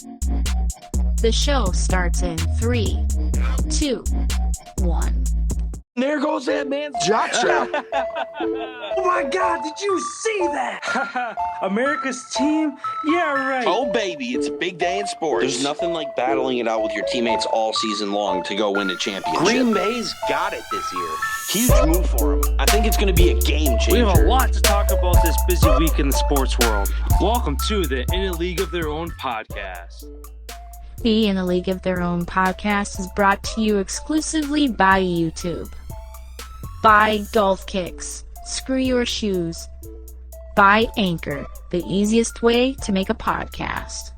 The show starts in 3, 2, 1. There goes that man's jock strap. Oh my God, did you see that? America's team? Yeah, right. Oh, baby, it's a big day in sports. There's nothing like battling it out with your teammates all season long to go win a championship. Green Bay's got it this year. Huge move for them. I think it's going to be a game changer. We have a lot to talk about this busy week in the sports world. Welcome to the In a League of Their Own podcast. The In a League of Their Own podcast is brought to you exclusively by YouTube. By Golf Kicks, Screw Your Shoes. By Anchor, the easiest way to make a podcast.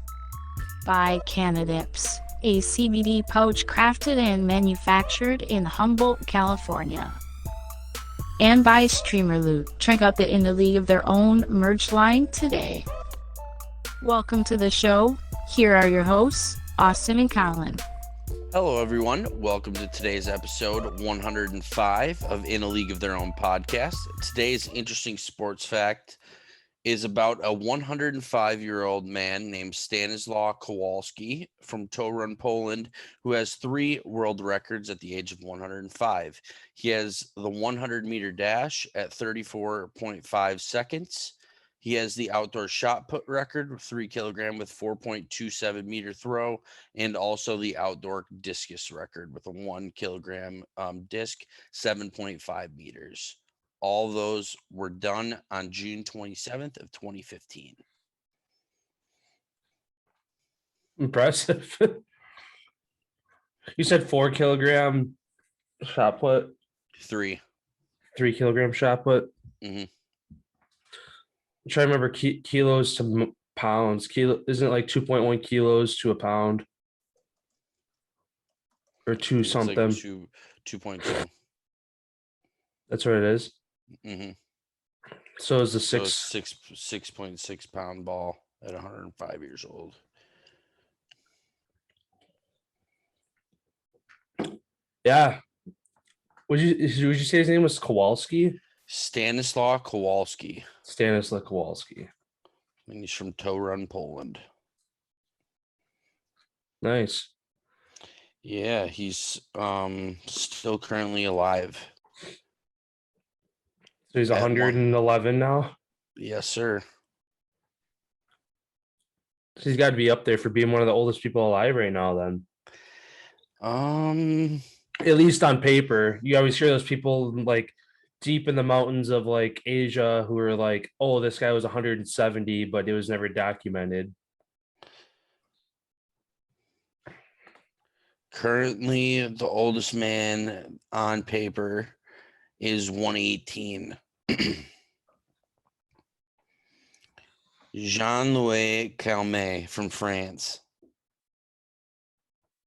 By Canadips, a CBD pouch crafted and manufactured in Humboldt, California. And by Streamer Loot. Check out the In a League of Their Own merch line today. Welcome to the show. Here are your hosts, Austin and Collin. Hello, everyone. Welcome to today's episode 105 of In a League of Their Own podcast. Today's interesting sports fact is about a 105-year-old man named Stanislaw Kowalski from Torun, Poland, who has 3 world records at the age of 105. He has the 100-meter dash at 34.5 seconds. He has the outdoor shot put record with 3 kilogram with 4.27 meter throw, and also the outdoor discus record with a 1 kilogram disc, 7.5 meters. All those were done on June 27th of 2015. Impressive. You said 4 kilogram shot put? 3 kilogram shot put? Mm-hmm. I'm trying to remember kilos to pounds. Kilo isn't it like 2.1 kilos to a pound? Or 2 something. Like 2.2. That's what it is. Mm-hmm. So is the So 6.6 pound ball at 105 years old. Yeah. Would you say his name was Kowalski? Stanislaw Kowalski. Stanislaw Kowalski. And he's from Torun, Poland. Nice. Yeah, he's still currently alive. So he's 111 now? Yes, sir. So he's got to be up there for being one of the oldest people alive right now then. At least on paper. You always hear those people like deep in the mountains of like Asia who are like, oh, this guy was 170, but it was never documented. Currently, the oldest man on paper is 118. Jean-Louis Calmet from France.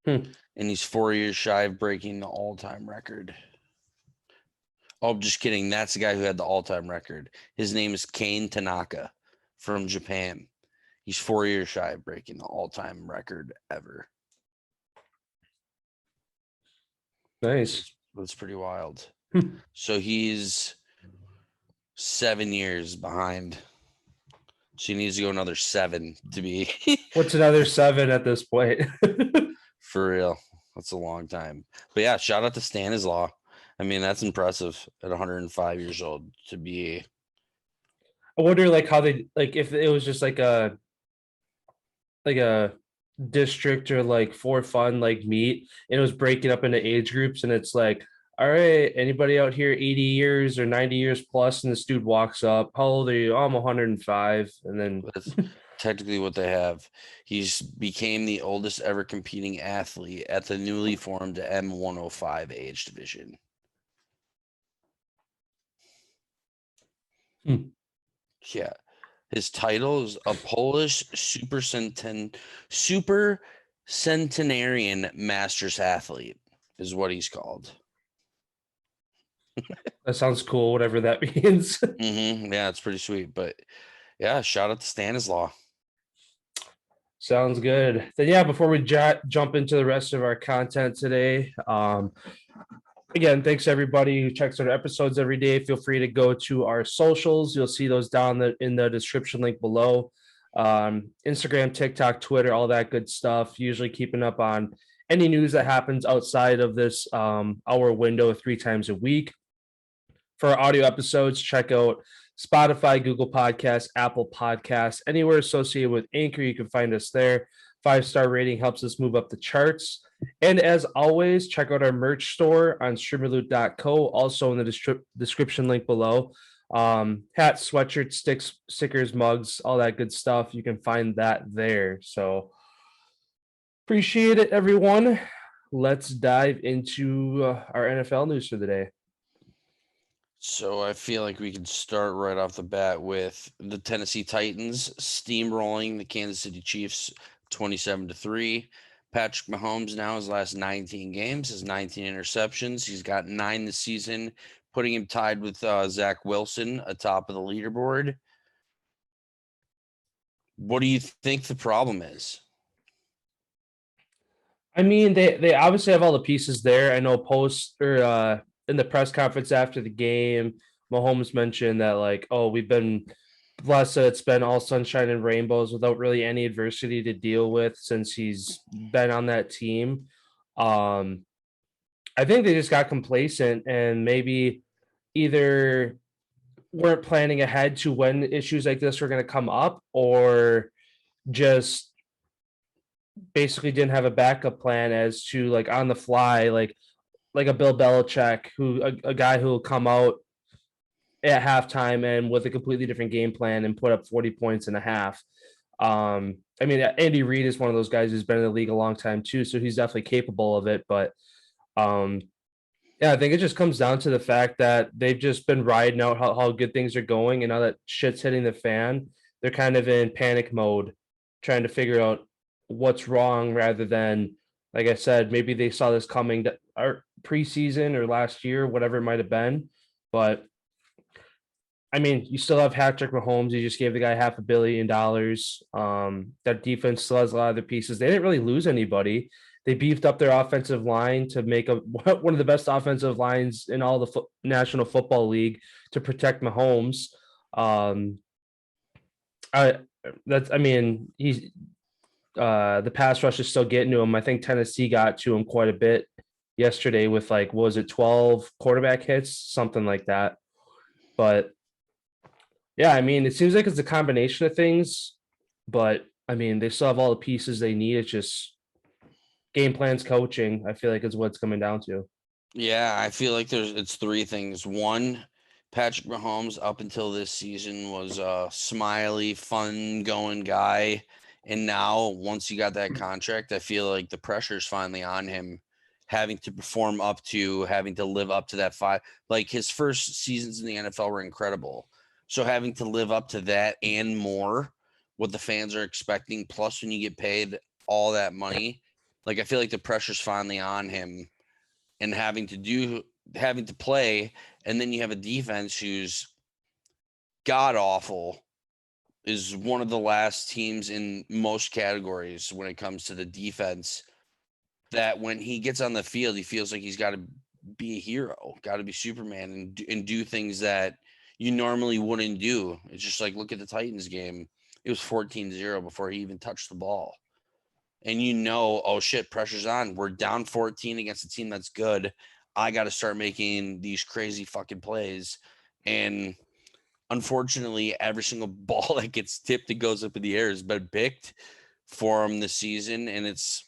And he's 4 years shy of breaking the all-time record. Oh, just kidding. That's the guy who had the all-time record. His name is Kane Tanaka from Japan. He's 4 years shy of breaking the all-time record ever. Nice. That's pretty wild. So he's 7 years behind. So he needs to go another 7 to be. What's another 7 at this point? For real. That's a long time. But yeah, shout out to Stanislaw. I mean, that's impressive at 105 years old to be. I wonder like how they like if it was just like a district or like for fun like meet and it was breaking up into age groups and it's like, all right, anybody out here 80 years or 90 years plus, and this dude walks up, how old are you? Oh, I'm 105. And then That's technically what they have. He's became the oldest ever competing athlete at the newly formed M105 age division. Yeah. His title is a Polish super centenarian masters athlete is what he's called. that sounds cool, whatever that means. Yeah, it's pretty sweet. But yeah, shout out to Stanislaw. Sounds good. Then yeah, before we jump into the rest of our content today, again, thanks to everybody who checks our episodes every day. Feel free to go to our socials. You'll see those down in the description link below. Instagram, TikTok, Twitter, all that good stuff. Usually keeping up on any news that happens outside of this hour window 3 times a week. For our audio episodes, check out Spotify, Google Podcasts, Apple Podcasts, anywhere associated with Anchor. You can find us there. 5-star rating helps us move up the charts. And as always, check out our merch store on streamerloot.co, also in the description link below. Hats, sweatshirts, stickers, mugs, all that good stuff. You can find that there. So appreciate it, everyone. Let's dive into our NFL news for the day. So I feel like we can start right off the bat with the Tennessee Titans steamrolling the Kansas City Chiefs 27-3. Patrick Mahomes now his last 19 games has 19 interceptions. He's got 9 this season, putting him tied with Zach Wilson atop of the leaderboard. What do you think the problem is? I mean, they obviously have all the pieces there. I know in the press conference after the game, Mahomes mentioned that, like, oh, we've been blessed that it's been all sunshine and rainbows without really any adversity to deal with since he's been on that team. I think they just got complacent and maybe either weren't planning ahead to when issues like this were going to come up, or just basically didn't have a backup plan as to, like, on the fly, like a Bill Belichick, who a guy who will come out at halftime and with a completely different game plan and put up 40 points in a half. I mean, Andy Reid is one of those guys who's been in the league a long time too, so he's definitely capable of it. But yeah, I think it just comes down to the fact that they've just been riding out how good things are going, and now that shit's hitting the fan, they're kind of in panic mode, trying to figure out what's wrong rather than, like I said, maybe they saw this coming or preseason or last year, whatever it might have been. But I mean, you still have Patrick Mahomes. You just gave the guy $500 million. That defense still has a lot of the pieces. They didn't really lose anybody. They beefed up their offensive line to make one of the best offensive lines in all the National Football League to protect Mahomes. He's the pass rush is still getting to him. I think Tennessee got to him quite a bit yesterday with, like, what was it, 12 quarterback hits, something like that. But yeah, I mean, it seems like it's a combination of things, but I mean, they still have all the pieces they need. It's just game plans, coaching, I feel like, is what it's coming down to. Yeah, I feel like it's 3 things. One, Patrick Mahomes up until this season was a smiley, fun going guy. And now once he got that contract, I feel like the pressure is finally on him, having to perform having to live up to that 5. Like, his first seasons in the NFL were incredible. So having to live up to that and more, what the fans are expecting, plus when you get paid all that money, like, I feel like the pressure's finally on him, and having to play, and then you have a defense who's god awful, is one of the last teams in most categories when it comes to the defense, that when he gets on the field, he feels like he's got to be a hero, got to be Superman, and do things that you normally wouldn't do. It's just like, look at the Titans game. It was 14-0 before he even touched the ball. And oh shit, pressure's on. We're down 14 against a team that's good. I got to start making these crazy fucking plays. And unfortunately, every single ball that gets tipped and goes up in the air has been picked for him this season. And it's,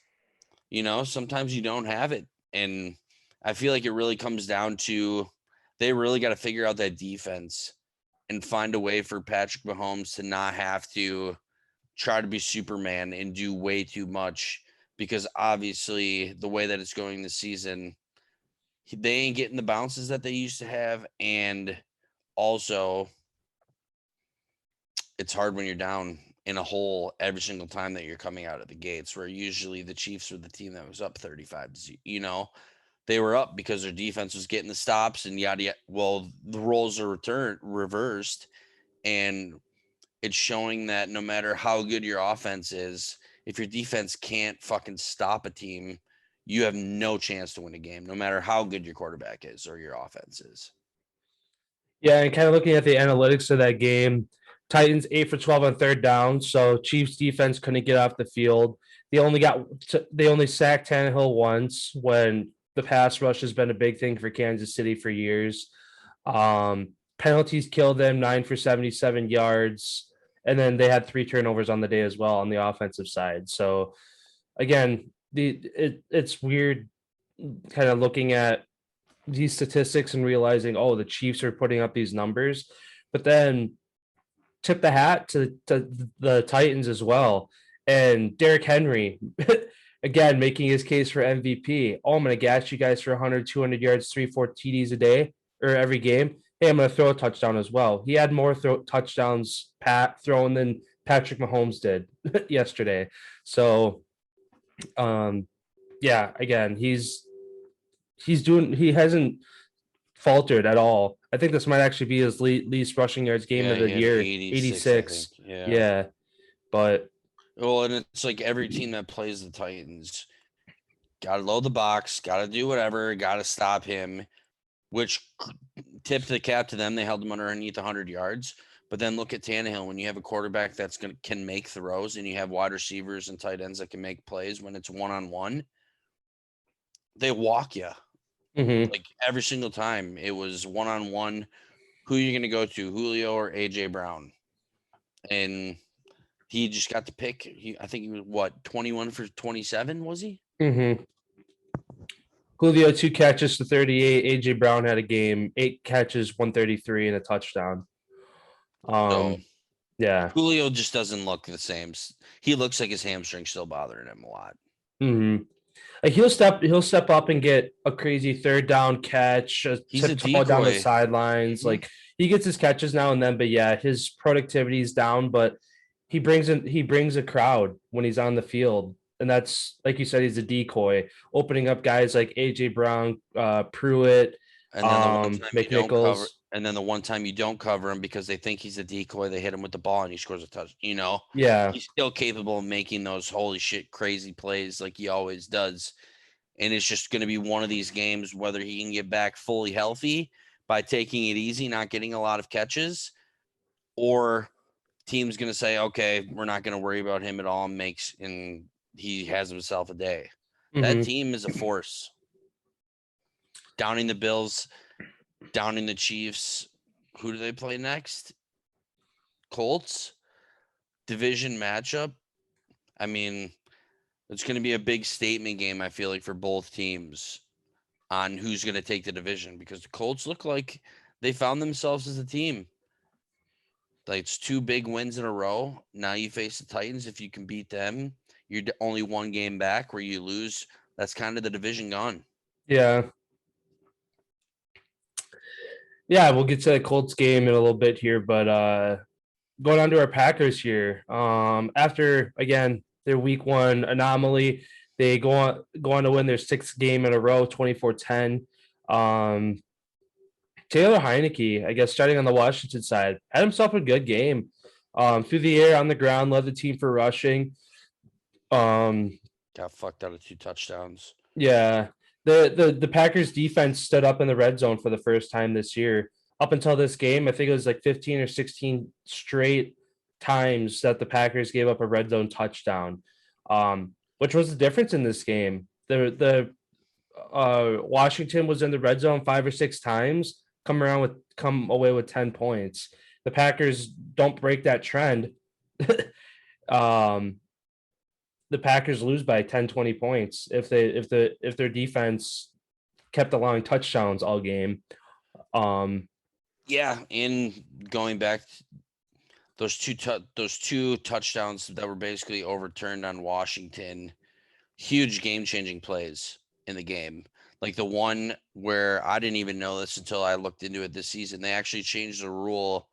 sometimes you don't have it. And I feel like it really comes down to, they really got to figure out that defense and find a way for Patrick Mahomes to not have to try to be Superman and do way too much, because obviously the way that it's going this season, they ain't getting the bounces that they used to have. And also, it's hard when you're down in a hole every single time that you're coming out of the gates, where usually the Chiefs were the team that was up 35-0. They were up because their defense was getting the stops and yada yada. Well, the roles are reversed, and it's showing that no matter how good your offense is, if your defense can't fucking stop a team, you have no chance to win a game, no matter how good your quarterback is or your offense is. Yeah, and kind of looking at the analytics of that game, Titans 8 for 12 on third down. So Chiefs defense couldn't get off the field. They only sacked Tannehill once when the pass rush has been a big thing for Kansas City for years. Penalties killed them 9 for 77 yards. And then they had 3 turnovers on the day as well on the offensive side. So again, it's weird kind of looking at these statistics and realizing, oh, the Chiefs are putting up these numbers. But then tip the hat to the Titans as well. And Derrick Henry, again, making his case for MVP. Oh, I'm going to gas you guys for 100, 200 yards, 3-4 TDs a day or every game. Hey, I'm going to throw a touchdown as well. He had more touchdowns thrown than Patrick Mahomes did yesterday. So, yeah, again, he hasn't faltered at all. I think this might actually be his least rushing yards game of the year, 86. Yeah. But well, and it's like every team that plays the Titans got to load the box, got to do whatever, got to stop him, which tipped the cap to them. They held him underneath 100 yards. But then look at Tannehill. When you have a quarterback that's can make throws and you have wide receivers and tight ends that can make plays when it's one-on-one, they walk you. Mm-hmm. Like every single time it was one-on-one. Who are you going to go to, Julio or AJ Brown? And he just got to pick. I think he was 21 for 27, was he? Mm-hmm. Julio 2 catches to 38. AJ Brown had a game, 8 catches, 133 and a touchdown. Yeah. Julio just doesn't look the same. He looks like his hamstring's still bothering him a lot. Mm-hmm. Like he'll step up and get a crazy third down catch. He's a decoy down the sidelines. Mm-hmm. Like he gets his catches now and then, but yeah, his productivity is down. But he brings a crowd when he's on the field, and that's like you said, he's a decoy, opening up guys like AJ Brown, Pruitt, and then McNichols. And then the one time you don't cover him because they think he's a decoy, they hit him with the ball and he scores a touch. Yeah, he's still capable of making those holy shit crazy plays like he always does. And it's just going to be one of these games whether he can get back fully healthy by taking it easy, not getting a lot of catches, or team's going to say, okay, we're not going to worry about him at all, and he has himself a day. Mm-hmm. That team is a force. Downing the Bills, downing the Chiefs. Who do they play next? Colts. Division matchup. I mean, it's going to be a big statement game, I feel like, for both teams on who's going to take the division, because the Colts look like they found themselves as a team. Like, it's 2 big wins in a row. Now you face the Titans. If you can beat them, you're only 1 game back. Where you lose, that's kind of the division gone. Yeah. Yeah, we'll get to the Colts game in a little bit here, but going on to our Packers here. After, again, their week 1 anomaly, they go on to win their 6th game in a row, 24-10. Taylor Heineke, I guess, starting on the Washington side, had himself a good game. Through the air, on the ground, led the team for rushing. Got fucked out of 2 touchdowns. Yeah. The Packers defense stood up in the red zone for the first time this year. Up until this game, I think it was like 15 or 16 straight times that the Packers gave up a red zone touchdown, which was the difference in this game. The Washington was in the red zone 5 or 6 times, come away with 10 points. The Packers don't break that trend. The Packers lose by 10, 20 points if their defense kept allowing touchdowns all game. Yeah, and going back, those two touchdowns that were basically overturned on Washington, huge game-changing plays in the game. Like the one where I didn't even know this until I looked into it this season. They actually changed the rule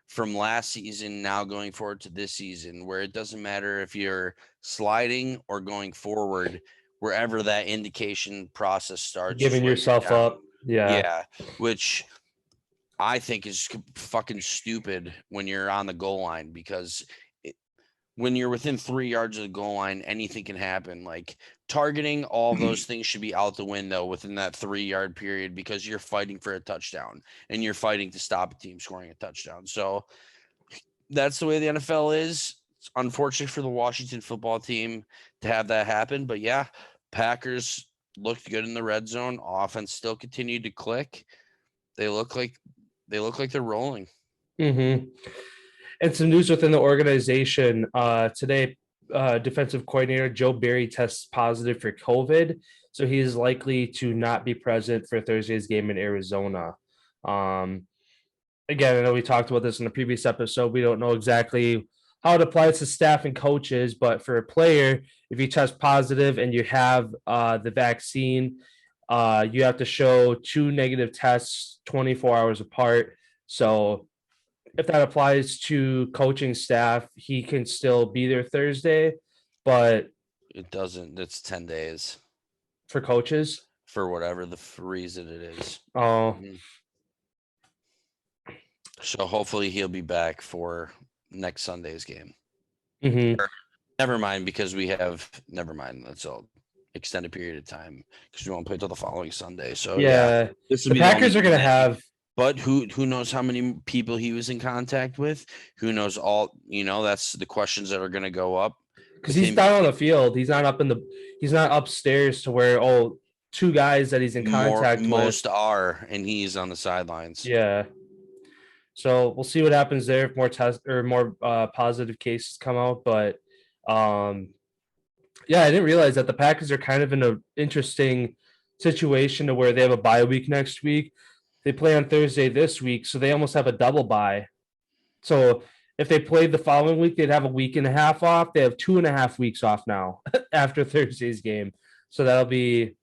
from last season now going forward to this season, where it doesn't matter if you're sliding or going forward, wherever that indication process starts. Giving yourself up. Yeah. Which I think is fucking stupid when you're on the goal line, because when you're within 3 yards of the goal line, anything can happen. Like targeting, all those things should be out the window within that 3-yard period, because you're fighting for a touchdown and you're fighting to stop a team scoring a touchdown. So that's the way the NFL is. It's unfortunate for the Washington football team to have that happen, but yeah, Packers looked good in the red zone. Offense still continued to click. They look like they're rolling. Mm-hmm. And some news within the organization today. Defensive coordinator Joe Barry tests positive for COVID, so he is likely to not be present for Thursday's game in Arizona. Again, I know we talked about this in the previous episode. We don't know exactly how it applies to staff and coaches, but for a player, if you test positive and you have the vaccine, you have to show 2 negative tests 24 hours apart. So if that applies to coaching staff, he can still be there Thursday, but It doesn't. It's 10 days for coaches, for whatever the reason it is. oh, So hopefully he'll be back for next Sunday's game. mhm. Never mind, because we have that's all extended period of time because we won't play till the following Sunday. So Yeah, this the Packers are going to have. But who knows how many people he was in contact with? Who knows all? That's the questions that are going to go up. Because he's not on the field. He's not he's not upstairs to where, 2 guys that he's in contact with. Most are, and he's on the sidelines. Yeah. So we'll see what happens there if more positive cases come out. But yeah, I didn't realize that the Packers are kind of in an interesting situation to where they have a bye week next week. They play on Thursday this week, so they almost have a double bye. So if they played the following week, they'd have a week and a half off. They have 2.5 weeks off now after Thursday's game. So that'll be,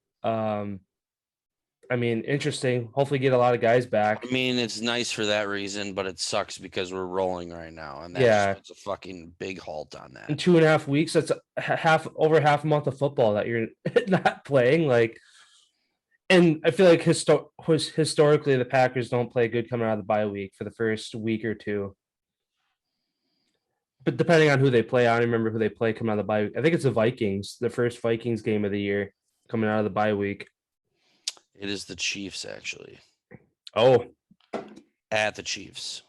interesting. Hopefully get a lot of guys back. I mean, it's nice for that reason, but it sucks because we're rolling right now. And it's a fucking big halt on that. In 2.5 weeks, that's over half a month of football that you're not playing. And I feel like historically the Packers don't play good coming out of the bye week for the first week or two. But depending on who they play, I don't remember who they play coming out of the bye week. I think it's the Vikings, the first Vikings game of the year coming out of the bye week. It is the Chiefs, actually. Oh. At the Chiefs.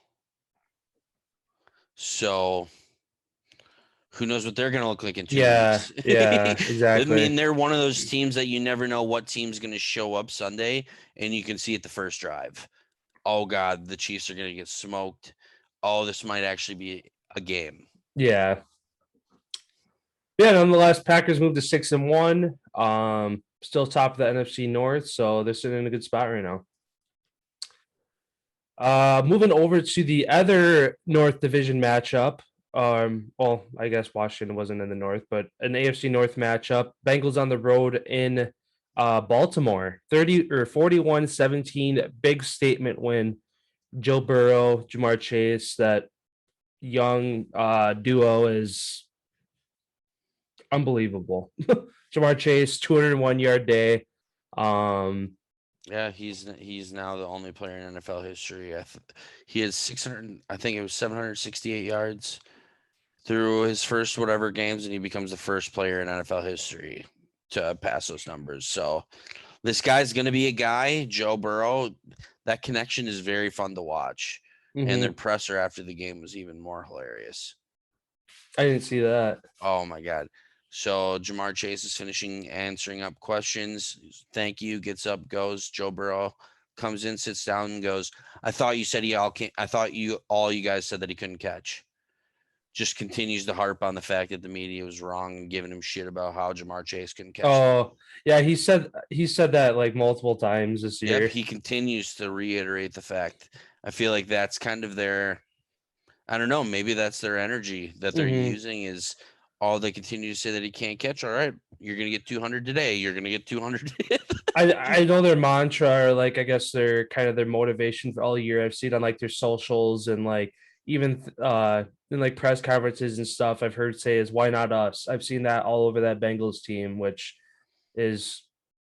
So who knows what they're going to look like in 2 weeks? Yeah, exactly. I mean, they're one of those teams that you never know what team's going to show up Sunday, and you can see it the first drive. Oh, God, the Chiefs are going to get smoked. Oh, this might actually be a game. Yeah. Yeah, nonetheless, Packers moved to 6-1. Still top of the NFC North, so they're sitting in a good spot right now. Moving over to the other North Division matchup. Well, I guess Washington wasn't in the North, but an AFC North matchup. Bengals on the road in Baltimore. 41-17, big statement win. Joe Burrow, Jamar Chase, that young duo is unbelievable. Jamar Chase, 201-yard day. Yeah, he's now the only player in NFL history. He has 768 yards through his first whatever games, and he becomes the first player in NFL history to pass those numbers. So this guy's going to be a guy, Joe Burrow. That connection is very fun to watch. Mm-hmm. And their presser after the game was even more hilarious. I didn't see that. Oh, my God. So Jamar Chase is answering up questions. Thank you. Gets up, goes. Joe Burrow comes in, sits down, and goes, I thought you said I thought you guys said that he couldn't catch. Just continues to harp on the fact that the media was wrong and giving him shit about how Jamar Chase couldn't catch. Oh, yeah, he said that like multiple times this year. Yep, he continues to reiterate the fact. I feel like that's kind of their, I don't know, maybe that's their energy that they're using is all they continue to say that he can't catch. All right, you're going to get 200 today. You're going to get 200. I know their mantra, or like, I guess their kind of their motivation for all year. I've seen on like their socials and like even in like press conferences and stuff I've heard say is why not us? I've seen that all over that Bengals team, which is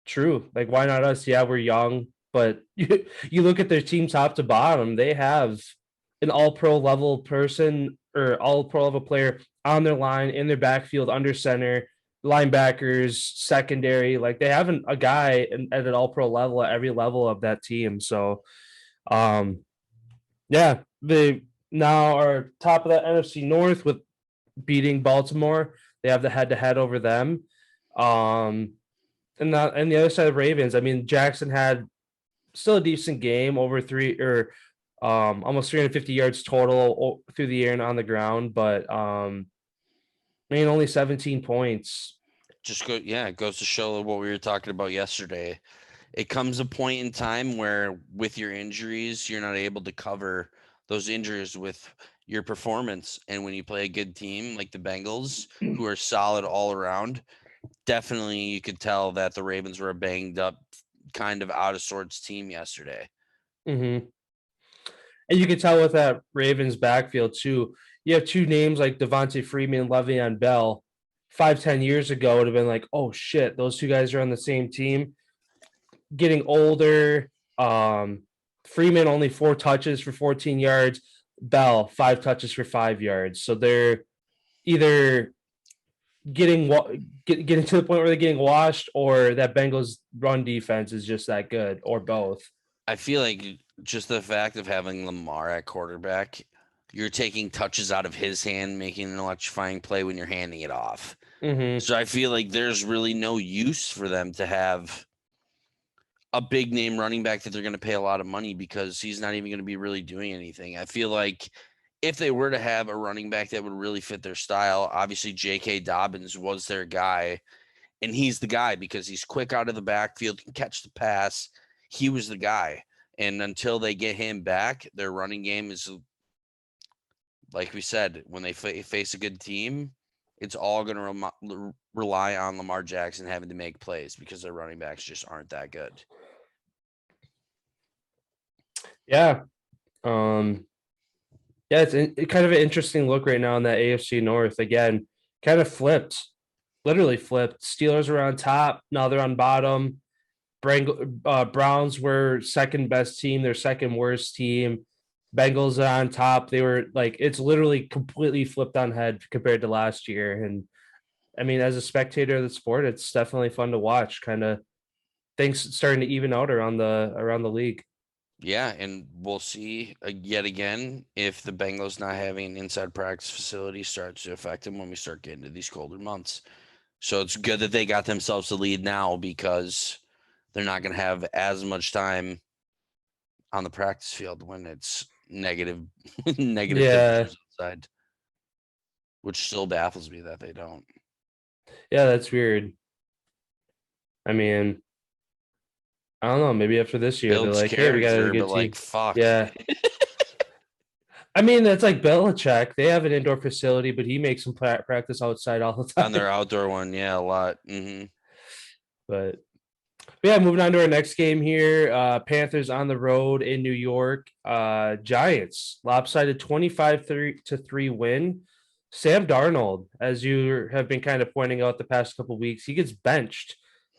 true. Like, why not us? Yeah, we're young, but you look at their team top to bottom, they have an all-pro level person or all-pro level player on their line, in their backfield, under center, linebackers, secondary. Like, they have a guy at an all-pro level at every level of that team. So, yeah, now are top of the NFC North with beating Baltimore. They have the head-to-head over them. And the other side of the Ravens, I mean, Jackson had still a decent game, over almost 350 yards total through the air and on the ground, but only 17 points. It goes to show what we were talking about yesterday. It comes a point in time where with your injuries, you're not able to cover those injuries with your performance. And when you play a good team like the Bengals, who are solid all around, definitely you could tell that the Ravens were a banged up, kind of out of sorts team yesterday. Mm-hmm. And you can tell with that Ravens backfield too. You have two names like Devontae Freeman, Le'Veon Bell. 5-10 years ago, it would have been like, oh shit, those two guys are on the same team. Getting older. Freeman only 4 touches for 14 yards. Bell 5 touches for 5 yards. So they're either getting to the point where they're getting washed, or that Bengals run defense is just that good, or both. I feel like just the fact of having Lamar at quarterback, you're taking touches out of his hand, making an electrifying play when you're handing it off. Mm-hmm. So I feel like there's really no use for them to have a big name running back that they're going to pay a lot of money, because he's not even going to be really doing anything. I feel like if they were to have a running back that would really fit their style, obviously J.K. Dobbins was their guy, and he's the guy because he's quick out of the backfield, can catch the pass. He was the guy. And until they get him back, their running game is, like we said, when they face a good team, it's all going to rely on Lamar Jackson having to make plays because their running backs just aren't that good. Yeah. It's kind of an interesting look right now in that AFC North. Again, kind of literally flipped. Steelers were on top. Now they're on bottom. Browns were second best team. They're second worst team. Bengals are on top. They were like, it's literally completely flipped on head compared to last year. And I mean, as a spectator of the sport, it's definitely fun to watch. Kind of things starting to even out around the league. Yeah, and we'll see yet again if the Bengals not having an inside practice facility starts to affect them when we start getting to these colder months. So it's good that they got themselves the lead now, because they're not going to have as much time on the practice field when it's negative temperatures outside, which still baffles me that they don't. Yeah, that's weird. I mean, I don't know. Maybe after this year, Builds they're like, "Hey, we got a good team." like, fuck. Yeah. I mean, that's like Belichick. They have an indoor facility, but he makes them practice outside all the time. On their outdoor one, yeah, a lot. Mm-hmm. But yeah, moving on to our next game here. Panthers on the road in New York. Giants lopsided 25-3 win. Sam Darnold, as you have been kind of pointing out the past couple of weeks, he gets benched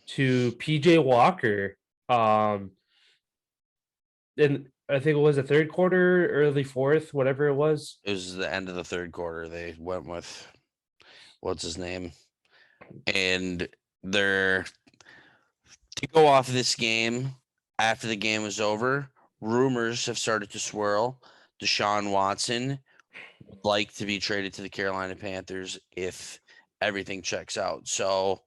to PJ Walker. And I think it was the third quarter, early fourth, whatever it was. It was the end of the third quarter. They went with what's his name, and they're to go off this game after the game was over. Rumors have started to swirl. Deshaun Watson would like to be traded to the Carolina Panthers if everything checks out. So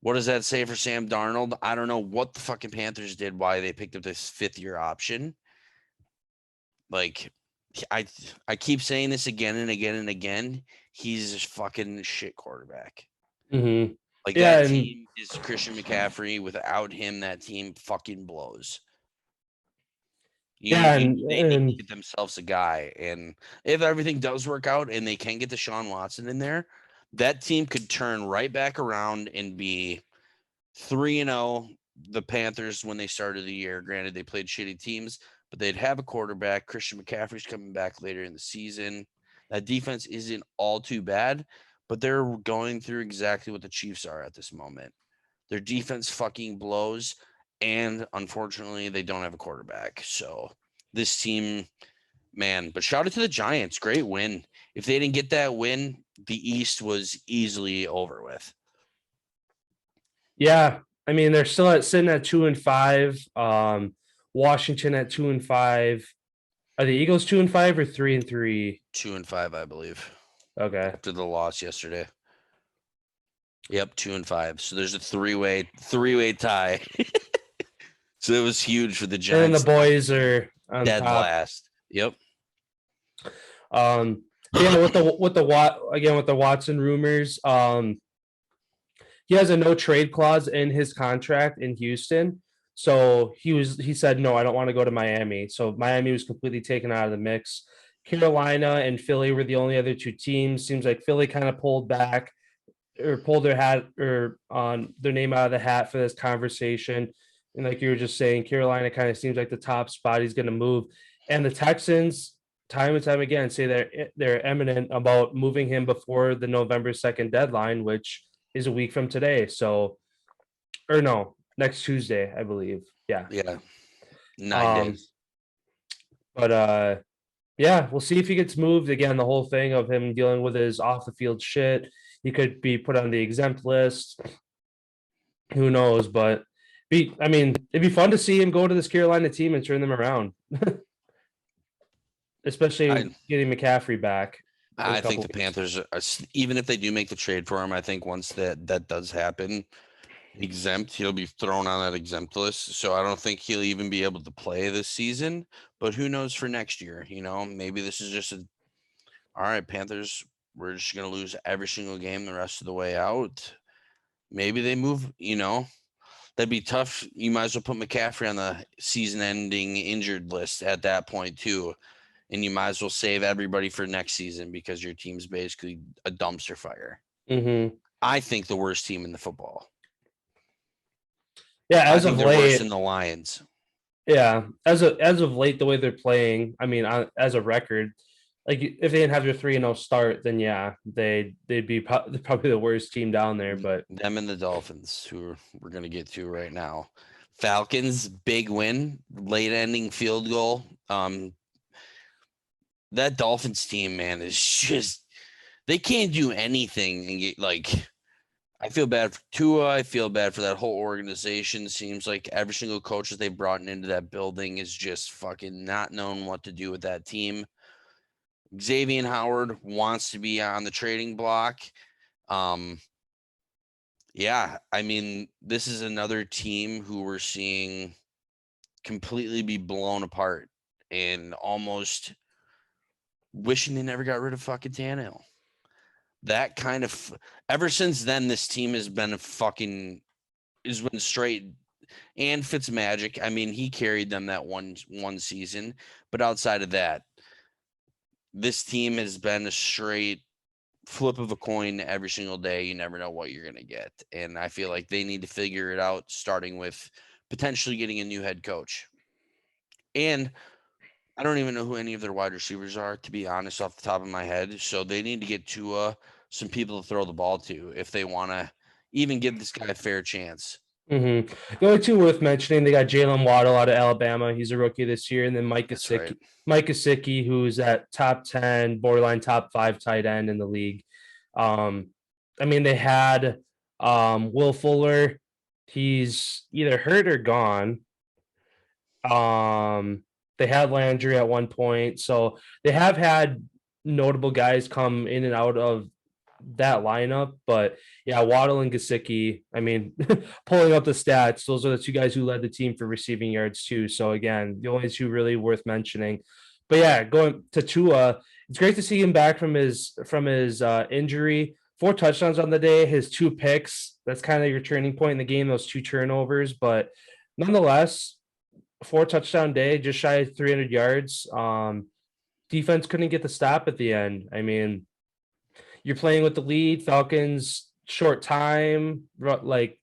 what does that say for Sam Darnold? I don't know what the fucking Panthers did, why they picked up this 5th-year option. Like, I keep saying this again and again and again. He's a fucking shit quarterback. Mm-hmm. Like, that team is Christian McCaffrey. Without him, that team fucking blows. They need to get themselves a guy. And if everything does work out and they can get Deshaun Watson in there, that team could turn right back around and be 3-0. The Panthers, when they started the year, granted they played shitty teams, but they'd have a quarterback. Christian McCaffrey's coming back later in the season. That defense isn't all too bad, but they're going through exactly what the Chiefs are at this moment. Their defense fucking blows, and unfortunately, they don't have a quarterback. So this team, man, but shout out to the Giants. Great win. If they didn't get that win, the East was easily over with. Yeah, I mean, they're still sitting at 2-5. Washington at 2-5. Are the Eagles 2-5 or 3-3? 2-5, I believe, Okay. after the loss yesterday. Yep, 2-5. So there's a three-way tie. So it was huge for the And then Giants. the boys are on Dead top. last. Yep. Yeah, with the Watson rumors, he has a no trade clause in his contract in Houston. So he said, no, I don't want to go to Miami. So Miami was completely taken out of the mix. Carolina and Philly were the only other two teams. Seems like Philly kind of pulled back or pulled their hat or on their name out of the hat for this conversation. And like you were just saying, Carolina kind of seems like the top spot he's going to move. And the Texans, time and time again, say they're eminent about moving him before the November 2nd deadline, which is a week from today. So, or no, next Tuesday, I believe. Yeah. Yeah. 9 days. But yeah, we'll see if he gets moved. Again, the whole thing of him dealing with his off the field shit. He could be put on the exempt list. Who knows? But it'd be fun to see him go to this Carolina team and turn them around. Especially getting McCaffrey back. I think the Panthers, even if they do make the trade for him, I think once that does happen, exempt, he'll be thrown on that exempt list. So I don't think he'll even be able to play this season. But who knows for next year? Maybe this is just all right, Panthers, we're just going to lose every single game the rest of the way out. Maybe they move, that'd be tough. You might as well put McCaffrey on the season-ending injured list at that point too. And you might as well save everybody for next season because your team's basically a dumpster fire. Mm-hmm. I think the worst team in the football. Yeah, as of late, worse than the Lions. Yeah, as of late, the way they're playing, as a record, like if they didn't have their 3-0 start, then yeah, they'd be probably the worst team down there. But them and the Dolphins, who we're gonna get to right now. Falcons, big win, late ending field goal. That Dolphins team, man, is just they can't do anything and get I feel bad for Tua. I feel bad for that whole organization. Seems like every single coach that they've brought into that building is just fucking not knowing what to do with that team. Xavier Howard wants to be on the trading block. Yeah, this is another team who we're seeing completely be blown apart and almost wishing they never got rid of fucking Tannehill. That kind of ever since then, this team has been straight. And Fitzmagic, he carried them that one season, but outside of that, this team has been a straight flip of a coin every single day. You never know what you're gonna get, and I feel like they need to figure it out, starting with potentially getting a new head coach. And I don't even know who any of their wide receivers are, to be honest, off the top of my head. So they need to get Tua some people to throw the ball to if they want to even give this guy a fair chance. Mm-hmm. The only two worth mentioning, they got Jalen Waddle out of Alabama. He's a rookie this year. And then Mike Gesicki, who's at top 10, borderline top 5 tight end in the league. They had Will Fuller. He's either hurt or gone. They had Landry at one point. So they have had notable guys come in and out of that lineup. But yeah, Waddle and Gesicki, pulling up the stats, those are the two guys who led the team for receiving yards too. So again, the only two really worth mentioning. But yeah, going to Tua, it's great to see him back from his injury. 4 touchdowns on the day, his 2 picks. That's kind of your turning point in the game, those 2 turnovers. But nonetheless, 4 touchdown day, just shy of 300 yards. Defense couldn't get the stop at the end. You're playing with the lead. Falcons, short time, running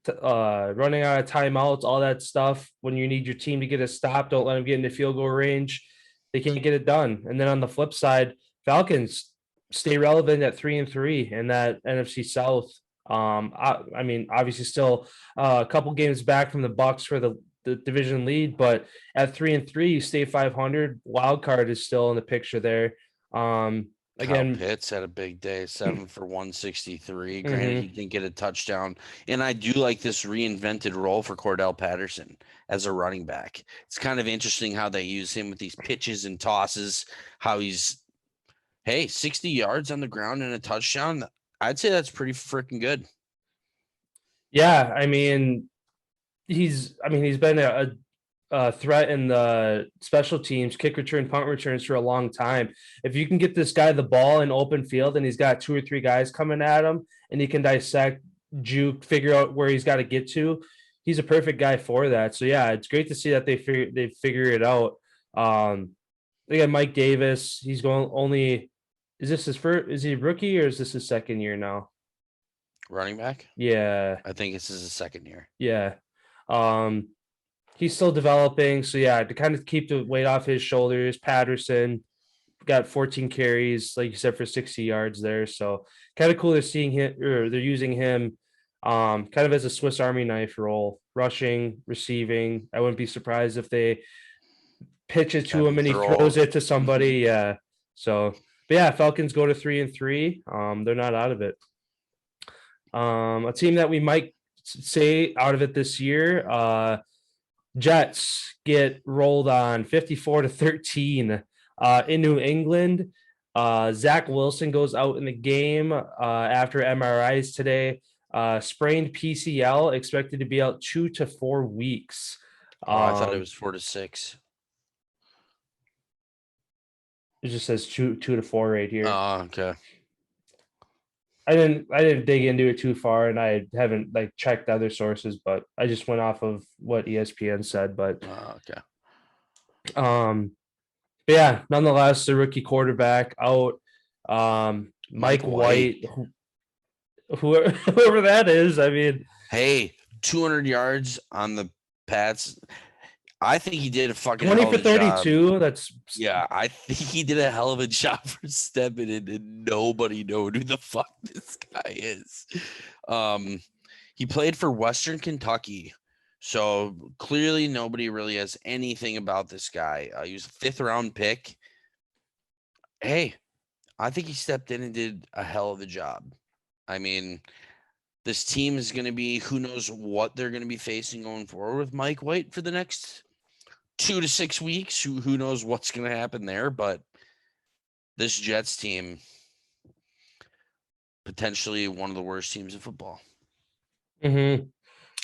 out of timeouts, all that stuff. When you need your team to get a stop, don't let them get into field goal range. They can't get it done. And then on the flip side, Falcons stay relevant at 3-3 in that NFC South. Obviously still a couple games back from the Bucs for the division lead, but at 3-3, you stay 500. Wild card is still in the picture there. Again, Kyle Pitts had a big day, 7 for 163. Granted, Mhm. he didn't get a touchdown. And I do like this reinvented role for Cordell Patterson as a running back. It's kind of interesting how they use him with these pitches and tosses, how he's, hey, 60 yards on the ground and a touchdown. I'd say that's pretty freaking good. yeah, I mean, he's been a threat in the special teams, kick return, punt returns for a long time. If you can get this guy the ball in open field and he's got 2 or 3 guys coming at him and he can dissect, juke, figure out where he's got to get to, he's a perfect guy for that. So yeah, it's great to see that they figure it out. They got Mike Davis. He's going only. Is this his first? Is he a rookie or is this his second year now? Running back? Yeah, I think this is his second year. yeah. He's still developing. So yeah, to kind of keep the weight off his shoulders, Patterson got 14 carries, like you said, for 60 yards there. So kind of cool they're seeing him, or they're using him kind of as a Swiss Army knife role, rushing, receiving. I wouldn't be surprised if they pitch it to him and he throws it to somebody. Yeah. So, but yeah, Falcons go to 3-3. They're not out of it. A team that we might say out of it this year, Jets get rolled on 54-13 in New England. Zach Wilson goes out in the game after MRIs today. Sprained PCL, expected to be out 2 to 4 weeks. I thought it was 4 to 6. It just says 2 to 4 right here. Oh, okay. I didn't dig into it too far, and I haven't like checked other sources, but I just went off of what ESPN said. But Okay. but yeah, nonetheless, the rookie quarterback out. Mike White, whoever that is. I mean, hey, 200 yards on the Pats. I think he did a fucking 20 hell for of a job. 32. That's I think he did a hell of a job for stepping in, and nobody knowed who the fuck this guy is. He played for Western Kentucky, so clearly nobody really has anything about this guy. He was a 5th round pick. Hey, I think he stepped in and did a hell of a job. I mean, this team is going to be, who knows what they're going to be facing going forward with Mike White for the next 2 to 6 weeks. Who knows what's going to happen there, but this Jets team, potentially one of the worst teams in football. I mean,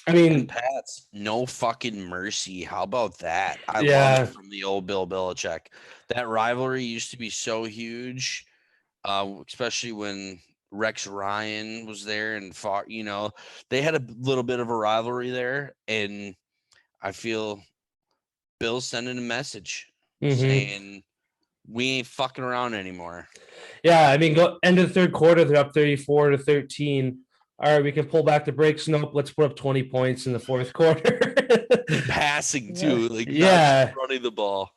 And Pats, no fucking mercy. How about that? I love it from the old Bill Belichick. That rivalry used to be so huge, especially when Rex Ryan was there and fought. They had a little bit of a rivalry there, and I feel Bill's sending a message saying we ain't fucking around anymore. Yeah, I mean, go end of the third quarter, they're up 34-13. All right, we can pull back the brakes. Nope, let's put up 20 points in the fourth quarter. Passing too, like not just running the ball.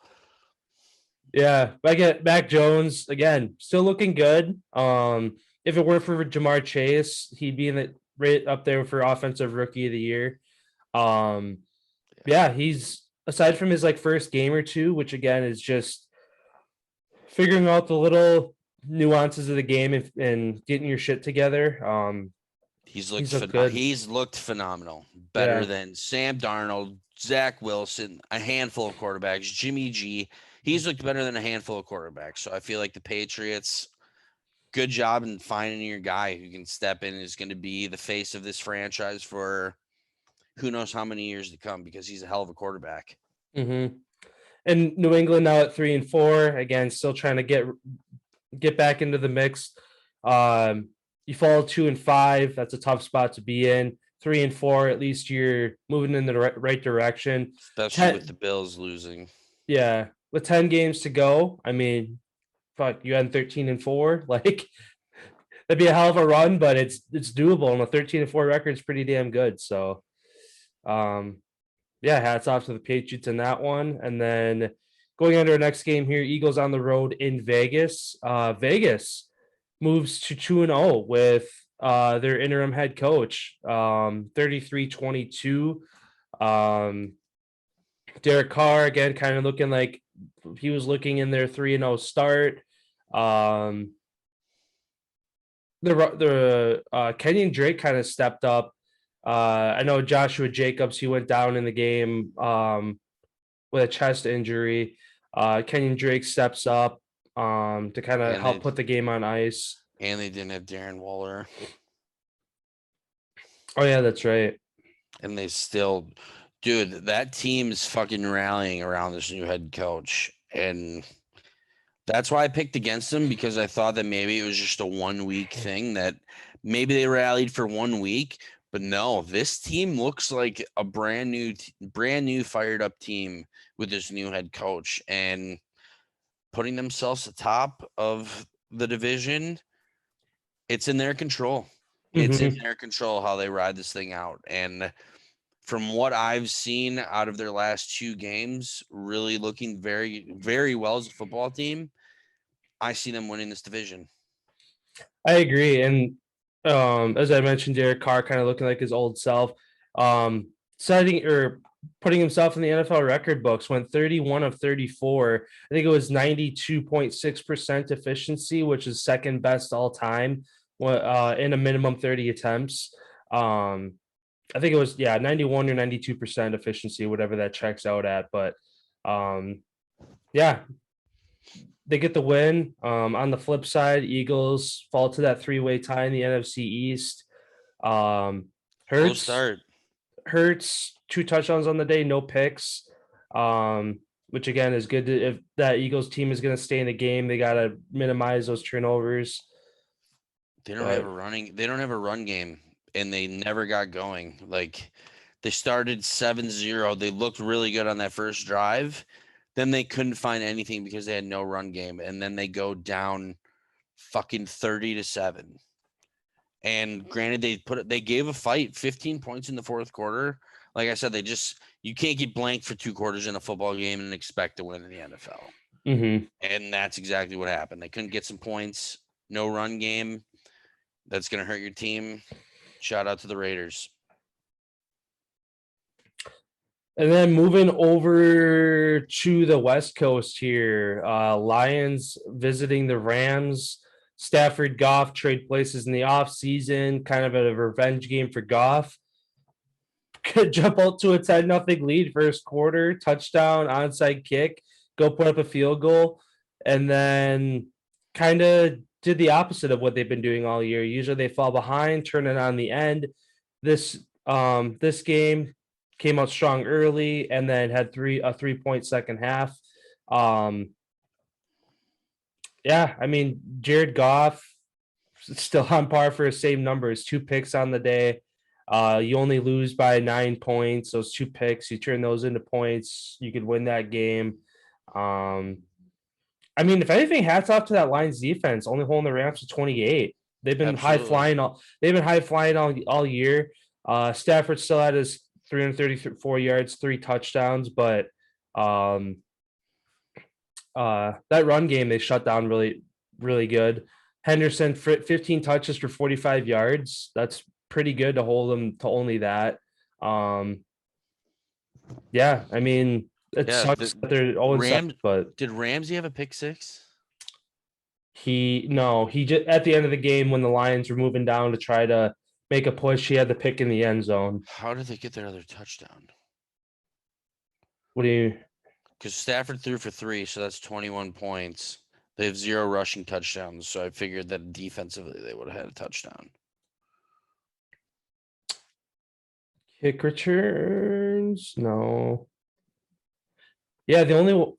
Yeah, I get Mac Jones again, still looking good. If it weren't for Jamar Chase, he'd be in the right up there for offensive rookie of the year. Yeah, he's aside from his like first game or two, which again is just figuring out the little nuances of the game and getting your shit together. He's looked phenomenal. Better than Sam Darnold, Zach Wilson, a handful of quarterbacks, Jimmy G. He's looked better than a handful of quarterbacks. So I feel like the Patriots, good job in finding your guy who can step in and is going to be the face of this franchise for who knows how many years to come, because he's a hell of a quarterback. And New England now at 3-4, again, still trying to get back into the mix. You fall 2-5, that's a tough spot to be in. 3-4, at least you're moving in the right direction. Especially with the Bills losing. Yeah, with 10 games to go, I mean, fuck, you had 13-4. Like, that'd be a hell of a run, but it's doable. And a 13-4 record is pretty damn good. So, yeah, hats off to the Patriots in that one. And then going into our next game here, Eagles on the road in Vegas. Vegas moves to 2-0 with their interim head coach, 33-22. Derek Carr, again, kind of looking like he was looking in their 3-0 start. the Kenyon Drake kind of stepped up. I know Joshua Jacobs, he went down in the game with a chest injury. Kenyon Drake steps up to kind of help put the game on ice. And they didn't have Darren Waller. Oh yeah, that's right. And they still, dude, that team's fucking rallying around this new head coach. And that's why I picked against them, because I thought that maybe it was just a 1 week thing, that maybe they rallied for 1 week. But no, this team looks like a brand new fired up team with this new head coach, and putting themselves atop of the division. It's in their control. It's in their control how they ride this thing out. And from what I've seen out of their last 2 games, really looking very, very well as a football team, I see them winning this division. I agree. And as I mentioned, Derek Carr kind of looking like his old self, setting or putting himself in the NFL record books, went 31 of 34. I think it was 92.6% efficiency, which is second best all time in a minimum 30 attempts. I think it was 91 or 92% efficiency, whatever that checks out at. But they get the win. On the flip side, Eagles fall to that 3-way tie in the NFC East. Hurts 2 touchdowns on the day, no picks. Which again is good. If that Eagles team is going to stay in the game, they got to minimize those turnovers. They don't have a run game, and they never got going. Like, they started 7-0. They looked really good on that first drive. Then they couldn't find anything because they had no run game, and then they go down fucking 30-7. And granted, they gave a fight, 15 points in the fourth quarter. Like I said, you can't get blanked for 2 quarters in a football game and expect to win in the NFL. Mm-hmm. And that's exactly what happened. They couldn't get some points, no run game. That's going to hurt your team. Shout out to the Raiders. And then moving over to the West Coast here, Lions visiting the Rams. Stafford, Goff trade places in the offseason, kind of a revenge game for Goff. Could jump out to a 10-0 lead first quarter, touchdown, onside kick, go put up a field goal, and then kind of did the opposite of what they've been doing all year. Usually they fall behind, turn it on the end. This game came out strong early and then had a 3-point second half. I mean, Jared Goff still on par for his same numbers, 2 picks on the day. You only lose by 9 points. Those 2 picks, you turn those into points, you could win that game. I mean, if anything, hats off to that Lions defense, only holding the Rams to 28. They've been high flying all year. Stafford still had his 334 yards, 3 touchdowns, but that run game they shut down really, really good. Henderson 15 touches for 45 yards. That's pretty good to hold them to only that. I mean, it sucks that they're always but did Ramsey have a pick 6? He just at the end of the game when the Lions were moving down to try to make a push, he had the pick in the end zone. How did they get their other touchdown? What do you? Because Stafford threw for 3, so that's 21 points. They have 0 rushing touchdowns, so I figured that defensively they would have had a touchdown. Kick returns? No. Yeah, the only.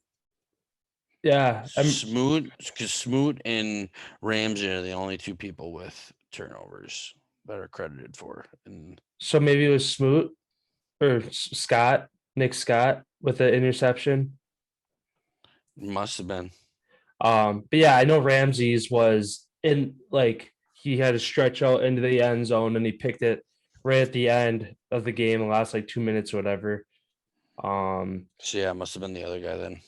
Yeah, Smoot and Ramsey are the only 2 people with turnovers that are credited for. And so maybe it was Smoot or Nick Scott with the interception. Must have been. But yeah, I know Ramsey's was in, like, he had to stretch out into the end zone and he picked it right at the end of the game, the last like 2 minutes or whatever. So yeah, it must have been the other guy then.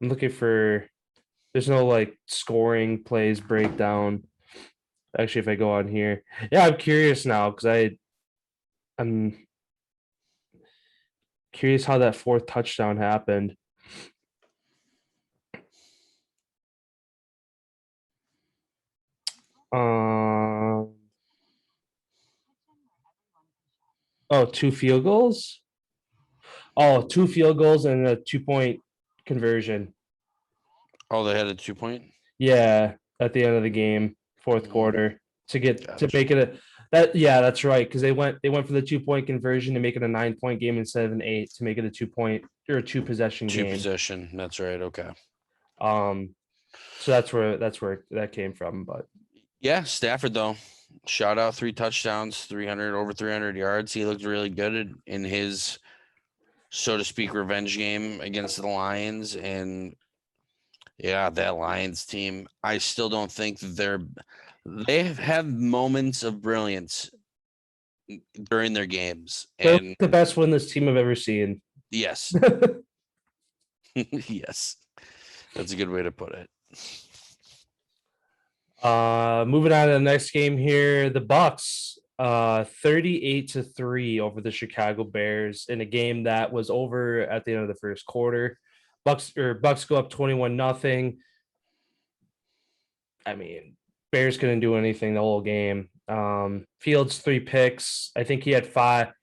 I'm looking for. There's no like scoring plays breakdown. Actually, if I go on here, I'm curious now because I'm curious how that 4th touchdown happened. Oh, 2 field goals. Oh, 2 field goals and a 2-point conversion. Oh, they had a 2-point. Yeah, at the end of the game, fourth quarter, to make it a that. Yeah, that's right. Because they went for the 2-point conversion to make it a 9-point game instead of an 8 to make it a 2-point or a 2-possession game. 2-possession. That's right. Okay. So that's where that came from. But yeah, Stafford though, shot out 3 touchdowns, over 300 yards. He looked really good in his, so to speak, revenge game against the Lions. And yeah, that Lions team, I still don't think that they have moments of brilliance during their games. they're And the best one this team I've ever seen. yes, yes, that's a good way to put it. Moving on to the next game here, the Bucks 38-3 over the Chicago Bears in a game that was over at the end of the first quarter. Bucks go up 21-0. I mean, Bears couldn't do anything the whole game. Fields 3 picks. I think he had five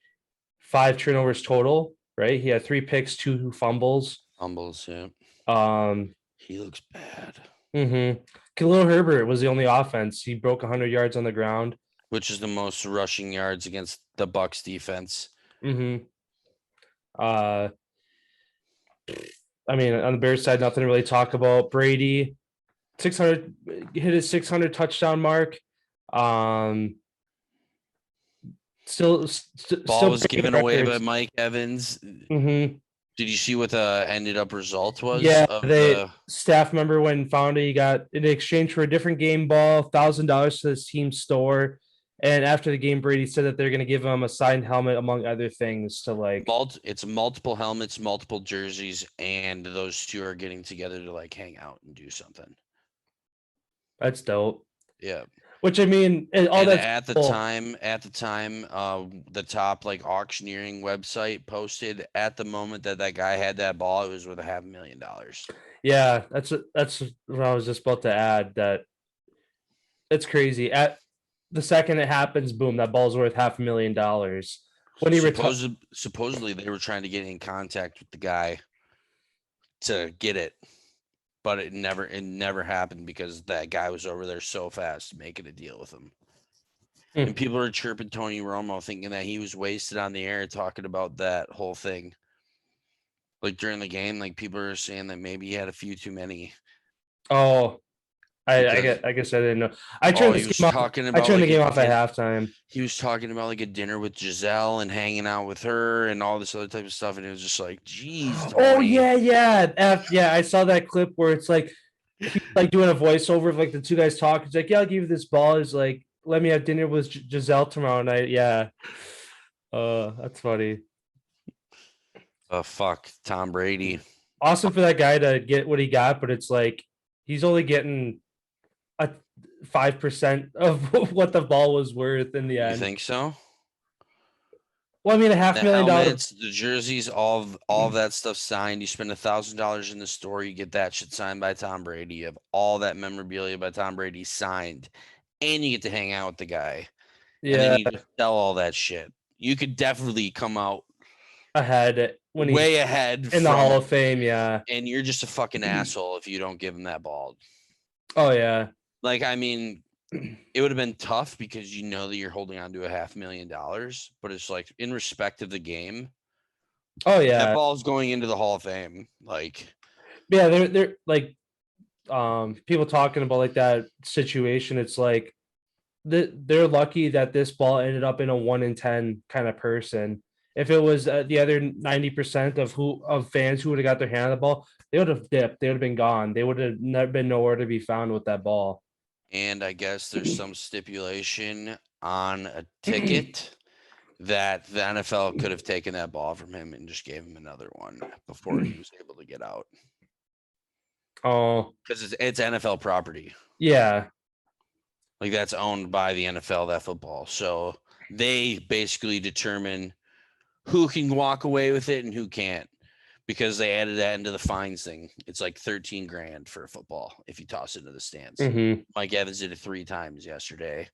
turnovers total, right? He had 3 picks, 2 fumbles. Yeah. He looks bad. Khalil Herbert was the only offense. He broke 100 yards on the ground, which is the most rushing yards against the Bucks defense. I mean, on the Bears side, nothing to really talk about. Brady, 600 hit his 600 touchdown mark. Still Ball was given away by Mike Evans. Did you see what the ended up result was? Yeah, staff member went and found it. He got in exchange for a different game ball, $1,000 to his team store. And after the game, Brady said that they're going to give him a signed helmet, among other things, to like. It's multiple helmets, multiple jerseys, and those two are getting together to like hang out and do something. That's dope. Yeah. Which I mean, all that at the time, the top like auctioneering website posted at the moment that guy had that ball, it was worth $500,000. Yeah, that's what I was just about to add. That it's crazy. At the second it happens, boom, that ball's worth $500,000. When he supposedly they were trying to get in contact with the guy to get it. But it never happened because that guy was over there so fast making a deal with him. And people are chirping Tony Romo, thinking that he was wasted on the air talking about that whole thing. Like during the game, like people are saying that maybe he had a few too many. Oh, I guess I didn't know. I turned the game off at halftime. He was talking about like a dinner with Giselle and hanging out with her and all this other type of stuff, and it was just like, geez. Tony. Oh yeah. I saw that clip where it's like he's like doing a voiceover of like the two guys talking. It's like, yeah, I'll give you this ball. It's like, let me have dinner with Giselle tomorrow night. Yeah. That's funny. Fuck Tom Brady. Awesome for that guy to get what he got, but it's like he's only getting 5% of what the ball was worth in the end. You think so? Well, I mean, $500,000. The jerseys, all of that stuff signed. You spend $1,000 in the store, you get that shit signed by Tom Brady. You have all that memorabilia by Tom Brady signed, and you get to hang out with the guy. Yeah, and then you just sell all that shit. You could definitely come out ahead way ahead in the Hall of Fame. Yeah, and you're just a fucking asshole if you don't give him that ball. Oh yeah. Like, I mean, it would have been tough because you know that you're holding on to $500,000, but it's like in respect of the game. Oh yeah, that ball's going into the Hall of Fame. Like, yeah, they're like, people talking about like that situation. It's like they're lucky that this ball ended up in a 1 in 10 kind of person. If it was the other 90% of fans who would have got their hand on the ball, they would have dipped. They would have been gone. They would have never been nowhere to be found with that ball. And I guess there's some stipulation on a ticket that the NFL could have taken that ball from him and just gave him another one before he was able to get out. Oh, because it's NFL property. Yeah, like that's owned by the NFL, that football. So they basically determine who can walk away with it and who can't. because they added that into the fines thing. It's like $13,000 for football if you toss it into the stands. Mm-hmm. Mike Evans did it 3 times yesterday.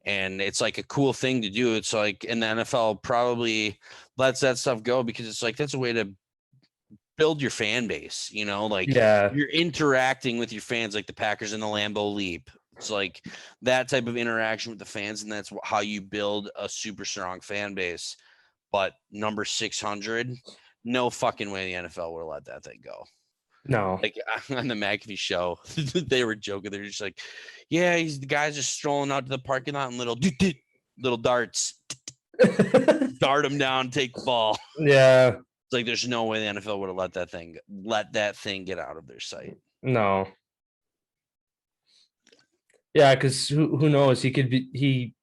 And it's like a cool thing to do. It's like, and the NFL probably lets that stuff go because it's like, that's a way to build your fan base, you know, like you're interacting with your fans, like the Packers in the Lambeau Leap. It's like that type of interaction with the fans. And that's how you build a super strong fan base. But number 600, no fucking way the NFL will let that thing go. No. Like on the McAfee show, they were joking. They're just like, yeah, the guys just strolling out to the parking lot and little darts, dart them down, take the ball. Yeah. It's like there's no way the NFL would have let that thing get out of their sight. No. Yeah, because who knows? He could be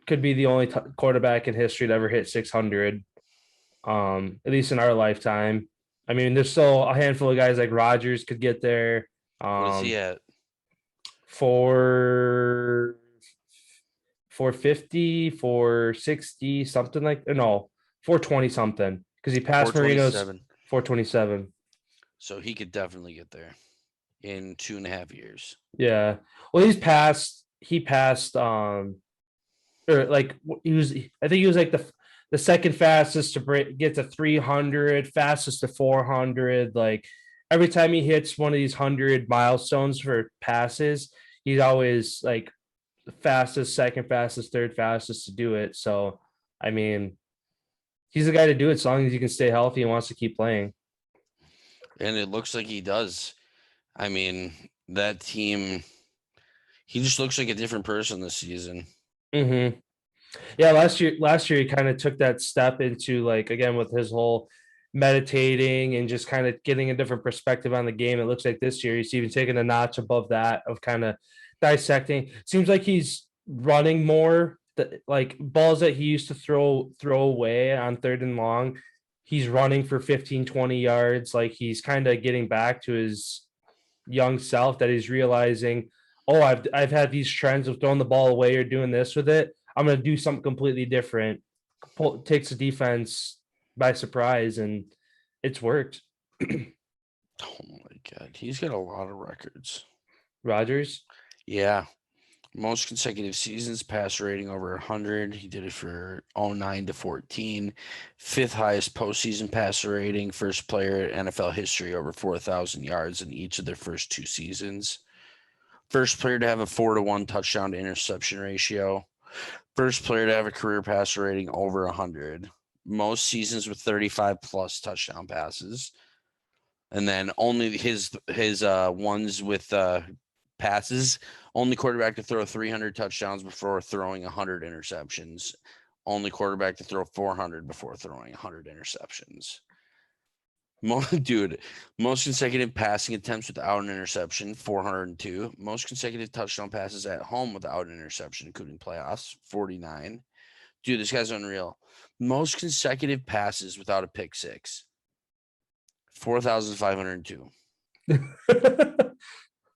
the only quarterback in history to ever hit 600. At least in our lifetime. I mean, there's still a handful of guys like Rodgers could get there. What is he at? 450, 460, something like no, 420 something because he passed Marino's 427. So he could definitely get there in 2.5 years. Yeah. Well, he passed or like I think he was like the second fastest to get to 300, fastest to 400. Like every time he hits one of these 100 milestones for passes, he's always like the fastest, second fastest, third fastest to do it. So, I mean, he's the guy to do it as long as he can stay healthy and wants to keep playing. And it looks like he does. I mean, that team, he just looks like a different person this season. Mm-hmm. Yeah, last year he kind of took that step into like again with his whole meditating and just kind of getting a different perspective on the game. It looks like this year he's even taken a notch above that of kind of dissecting. Seems like he's running more, like balls that he used to throw away on 3rd and long. He's running for 15, 20 yards. Like he's kind of getting back to his young self that he's realizing, oh, I've had these trends of throwing the ball away or doing this with it. I'm going to do something completely different. Takes the defense by surprise, and it's worked. Oh my God. He's got a lot of records. Rodgers? Yeah. Most consecutive seasons, passer rating over 100. He did it for 09 to 14. 5th highest postseason passer rating. First player in NFL history over 4,000 yards in each of their first 2 seasons. First player to have a 4-to-1 touchdown to interception ratio. First player to have a career passer rating over 100. Most seasons with 35 plus touchdown passes. And then only his ones with passes, only quarterback to throw 300 touchdowns before throwing 100 interceptions. Only quarterback to throw 400 before throwing 100 interceptions. Most consecutive passing attempts without an interception, 402. Most consecutive touchdown passes at home without an interception, including playoffs, 49. Dude, this guy's unreal. Most consecutive passes without a pick six, 4,502.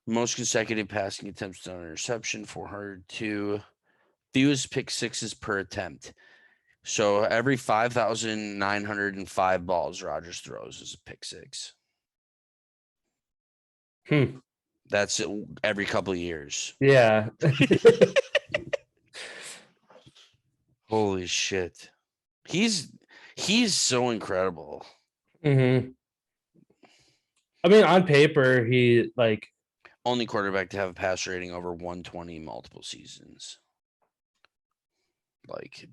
Most consecutive passing attempts without an interception, 402. Fewest pick sixes per attempt. So every 5,905 balls Rodgers throws is a pick six. That's it every couple of years. Yeah. Holy shit. He's so incredible. Mm-hmm. I mean, on paper, he like only quarterback to have a pass rating over 120 multiple seasons. Like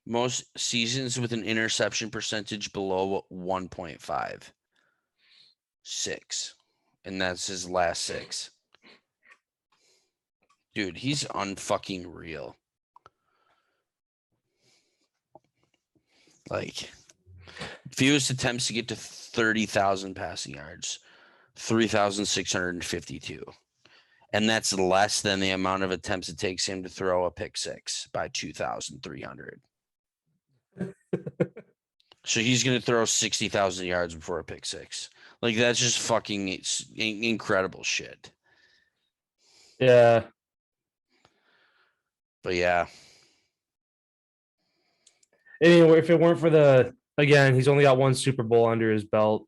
most seasons with an interception percentage below 1.5. 6. And that's his last 6. Dude, he's unfucking real. Like, fewest attempts to get to 30,000 passing yards, 3,652. And that's less than the amount of attempts it takes him to throw a pick six by 2,300. So he's going to throw 60,000 yards before a pick six. Like, that's just fucking incredible shit. Yeah. But yeah. Anyway, if it weren't for the again, he's only got one Super Bowl under his belt,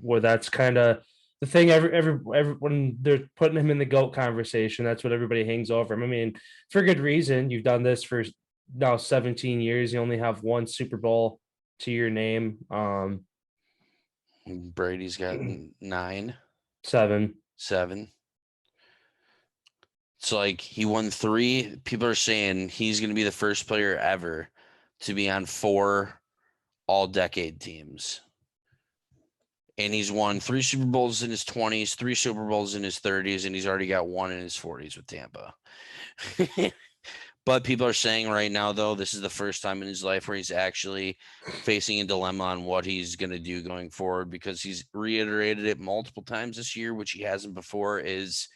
where that's kind of the thing. Every when they're putting him in the GOAT conversation, that's what everybody hangs over him. I mean, for good reason. You've done this for now 17 years. You only have one Super Bowl to your name. Brady's got 9, 7. 7. It's like he won 3. People are saying he's going to be the first player ever to be on 4 all-decade teams. And he's won 3 Super Bowls in his 20s, 3 Super Bowls in his 30s, and he's already got 1 in his 40s with Tampa. But people are saying right now, though, this is the first time in his life where he's actually facing a dilemma on what he's going to do going forward, because he's reiterated it multiple times this year, which he hasn't before, is,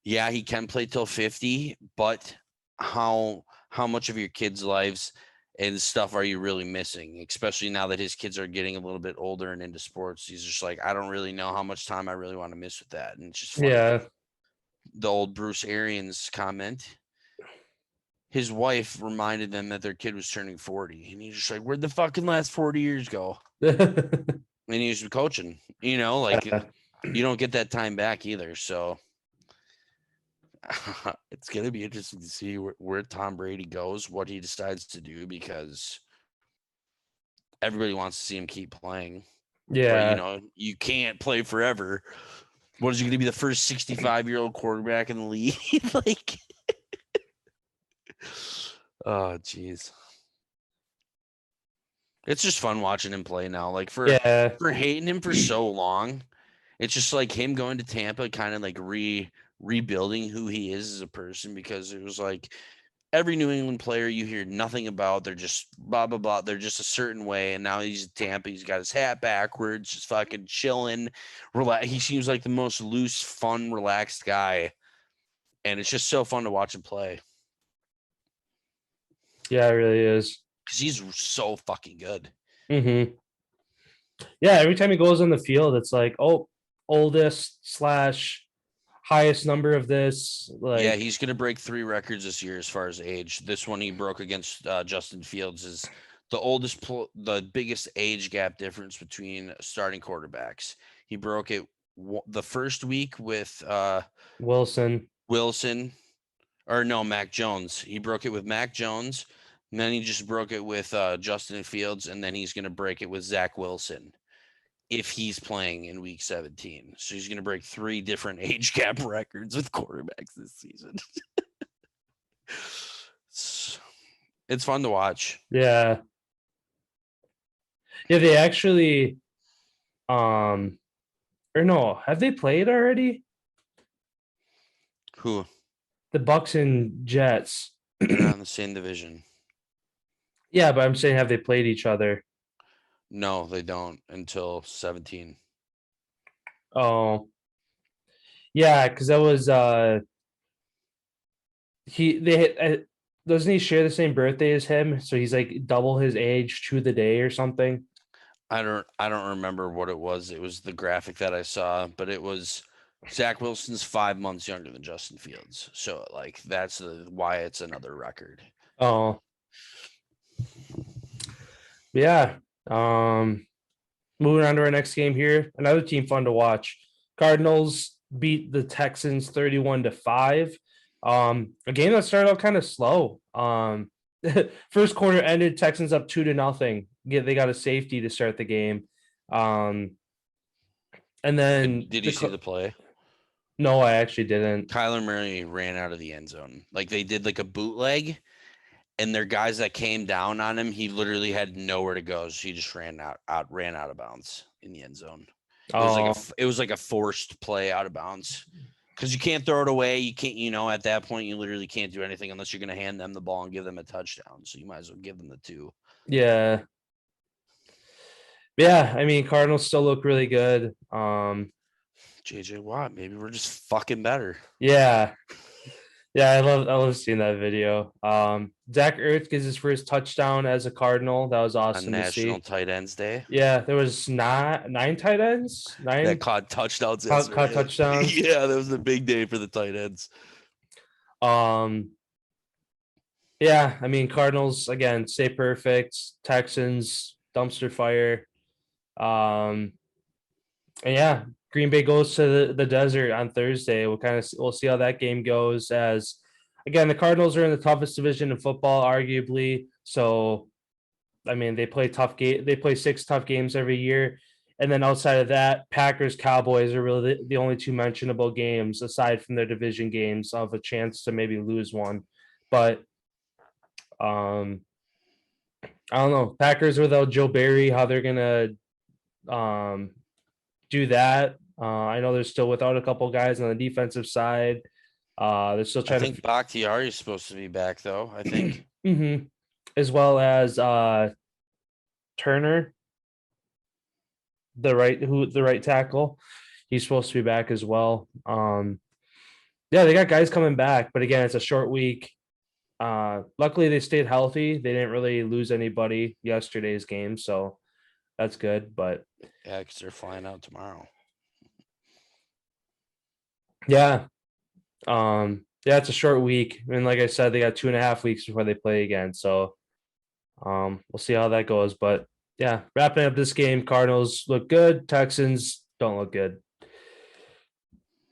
yeah, he can play till 50, but how much of your kids' lives and stuff are you really missing, especially now that his kids are getting a little bit older and into sports? He's just like, I don't really know how much time I really want to miss with that. And it's just funny. Yeah. The old Bruce Arians comment, his wife reminded them that their kid was turning 40. And he's just like, where'd the fucking last 40 years go? And he was coaching, you don't get that time back either. So it's going to be interesting to see where Tom Brady goes, what he decides to do, because everybody wants to see him keep playing. Yeah. But, you can't play forever. What is he going to be, the first 65-year-old quarterback in the league? Oh, jeez. It's just fun watching him play now. Like, for hating him for so long, it's just like him going to Tampa, kind of like rebuilding who he is as a person, because it was like every New England player you hear nothing about, they're just blah, blah, blah. They're just a certain way. And now he's at Tampa. He's got his hat backwards, just fucking chilling. He seems like the most loose, fun, relaxed guy. And it's just so fun to watch him play. Yeah, it really is. Because he's so fucking good. Mm-hmm. Yeah, every time he goes on the field, it's like, oldest / highest number of this. Like, yeah, he's going to break 3 records this year as far as age. This one he broke against Justin Fields is the biggest age gap difference between starting quarterbacks. He broke it the first week with Wilson. Or no, Mac Jones. He broke it with Mac Jones, and then he just broke it with Justin Fields, and then he's going to break it with Zach Wilson if he's playing in week 17. So he's going to break 3 different age gap records with quarterbacks this season. It's fun to watch. Yeah. Yeah, they actually or no, have they played already? Who? The Bucks and Jets. They're not in the same division. Yeah, but I'm saying, have they played each other? No, they don't until 17. Oh. Yeah, because that was doesn't he share the same birthday as him? So he's like double his age to the day or something. I don't remember what it was. It was the graphic that I saw, but it was Zach Wilson's 5 months younger than Justin Fields. So like that's why it's another record. Oh. Yeah. Moving on to our next game here. Another team fun to watch. Cardinals beat the Texans 31-5. A game that started out kind of slow. First quarter ended, Texans up 2-0. They got a safety to start the game. And then did you see the play? No, I actually didn't. Kyler Murray ran out of the end zone. Like they did like a bootleg, and their guys that came down on him, he literally had nowhere to go. So he just ran out of bounds in the end zone. It was like a forced play out of bounds. Because you can't throw it away. You can't, at that point, you literally can't do anything unless you're going to hand them the ball and give them a touchdown. So you might as well give them the 2. Yeah. Yeah, I mean, Cardinals still look really good. JJ Watt, maybe we're just fucking better. Yeah. Yeah, I love seeing that video. Zach Ertz gets his first touchdown as a Cardinal. That was awesome on to see. National Tight Ends Day. Yeah, there was 9 tight ends. 9 that caught touchdowns. Caught touchdowns. Yeah, that was a big day for the tight ends. Yeah, I mean Cardinals again, stay perfect. Texans, dumpster fire. Um, and yeah, Green Bay goes to the desert on Thursday. We'll see how that game goes. As again, the Cardinals are in the toughest division in football, arguably. So I mean, they play tough game. They play 6 tough games every year, and then outside of that, Packers Cowboys are really the only 2 mentionable games aside from their division games of a chance to maybe lose one. But um, I don't know. Packers without Joe Barry, how they're gonna um, do that. I know they're still without a couple guys on the defensive side. They're still I trying think Bakhtiari is supposed to be back, though. I think. to, as well as Turner, the right tackle. He's supposed to be back as well. Yeah, they got guys coming back, but again, it's a short week. Luckily they stayed healthy. They didn't really lose anybody yesterday's game, so that's good. But Yeah, because they're flying out tomorrow. yeah, yeah, it's a short week. And like I said, they got 2.5 weeks before they play again. So we'll see how that goes. But yeah, wrapping up this game, Cardinals look good. Texans don't look good.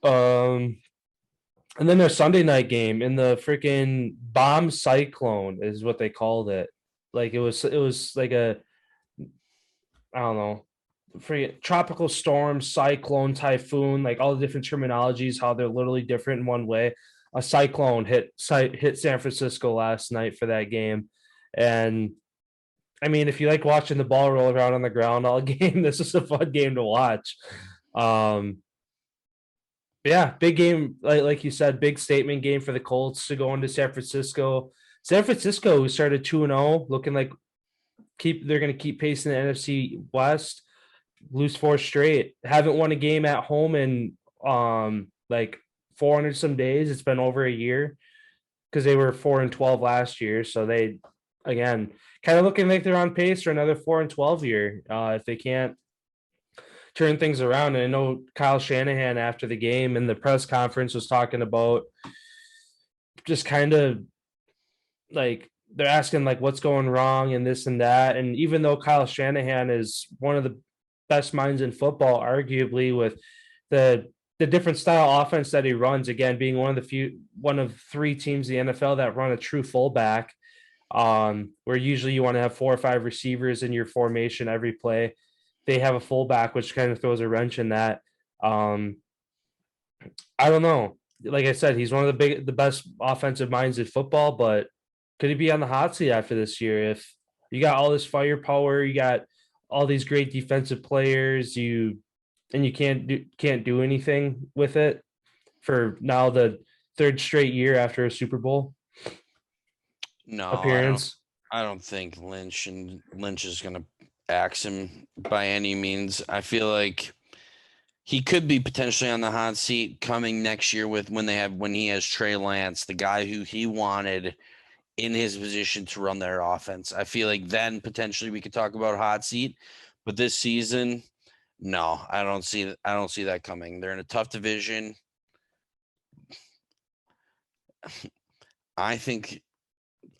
And then their Sunday night game in the freaking bomb cyclone is what they called it. Like it was like a, I don't know, freaking tropical storm, cyclone, typhoon, like all the different terminologies, how they're literally different in one way. A cyclone hit San Francisco last night for that game. And I mean, if you like watching the ball roll around on the ground all game, this is a fun game to watch. Um, Yeah, big game, like you said, big statement game for the Colts to go into San Francisco. San Francisco, who started 2-0, looking like they're going to keep pacing the NFC West, lose 4 straight. Haven't won a game at home in like 400 some days. It's been over a year because they were 4-12 last year. So they again kind of looking like they're on pace for another 4-12 year. If they can't turn things around. And I know Kyle Shanahan after the game in the press conference was talking about just kind of like they're asking like what's going wrong and this and that. And even though Kyle Shanahan is one of the best minds in football, arguably with the different style offense that he runs, again being one of 3 teams in the NFL that run a true fullback, where usually you want to have 4 or 5 receivers in your formation every play. They have a fullback, which kind of throws a wrench in that. I don't know. Like I said, he's one of the best offensive minds in football, but could he be on the hot seat after this year? If you got all this firepower, you got all these great defensive players, you can't do anything with it for now the 3rd straight year after a Super Bowl No, appearance. I don't think Lynch is going to axe him by any means. I feel like he could be potentially on the hot seat coming next year when he has Trey Lance, the guy who he wanted in his position to run their offense. I feel like then potentially we could talk about hot seat, but this season, no, I don't see that coming. They're in a tough division. I think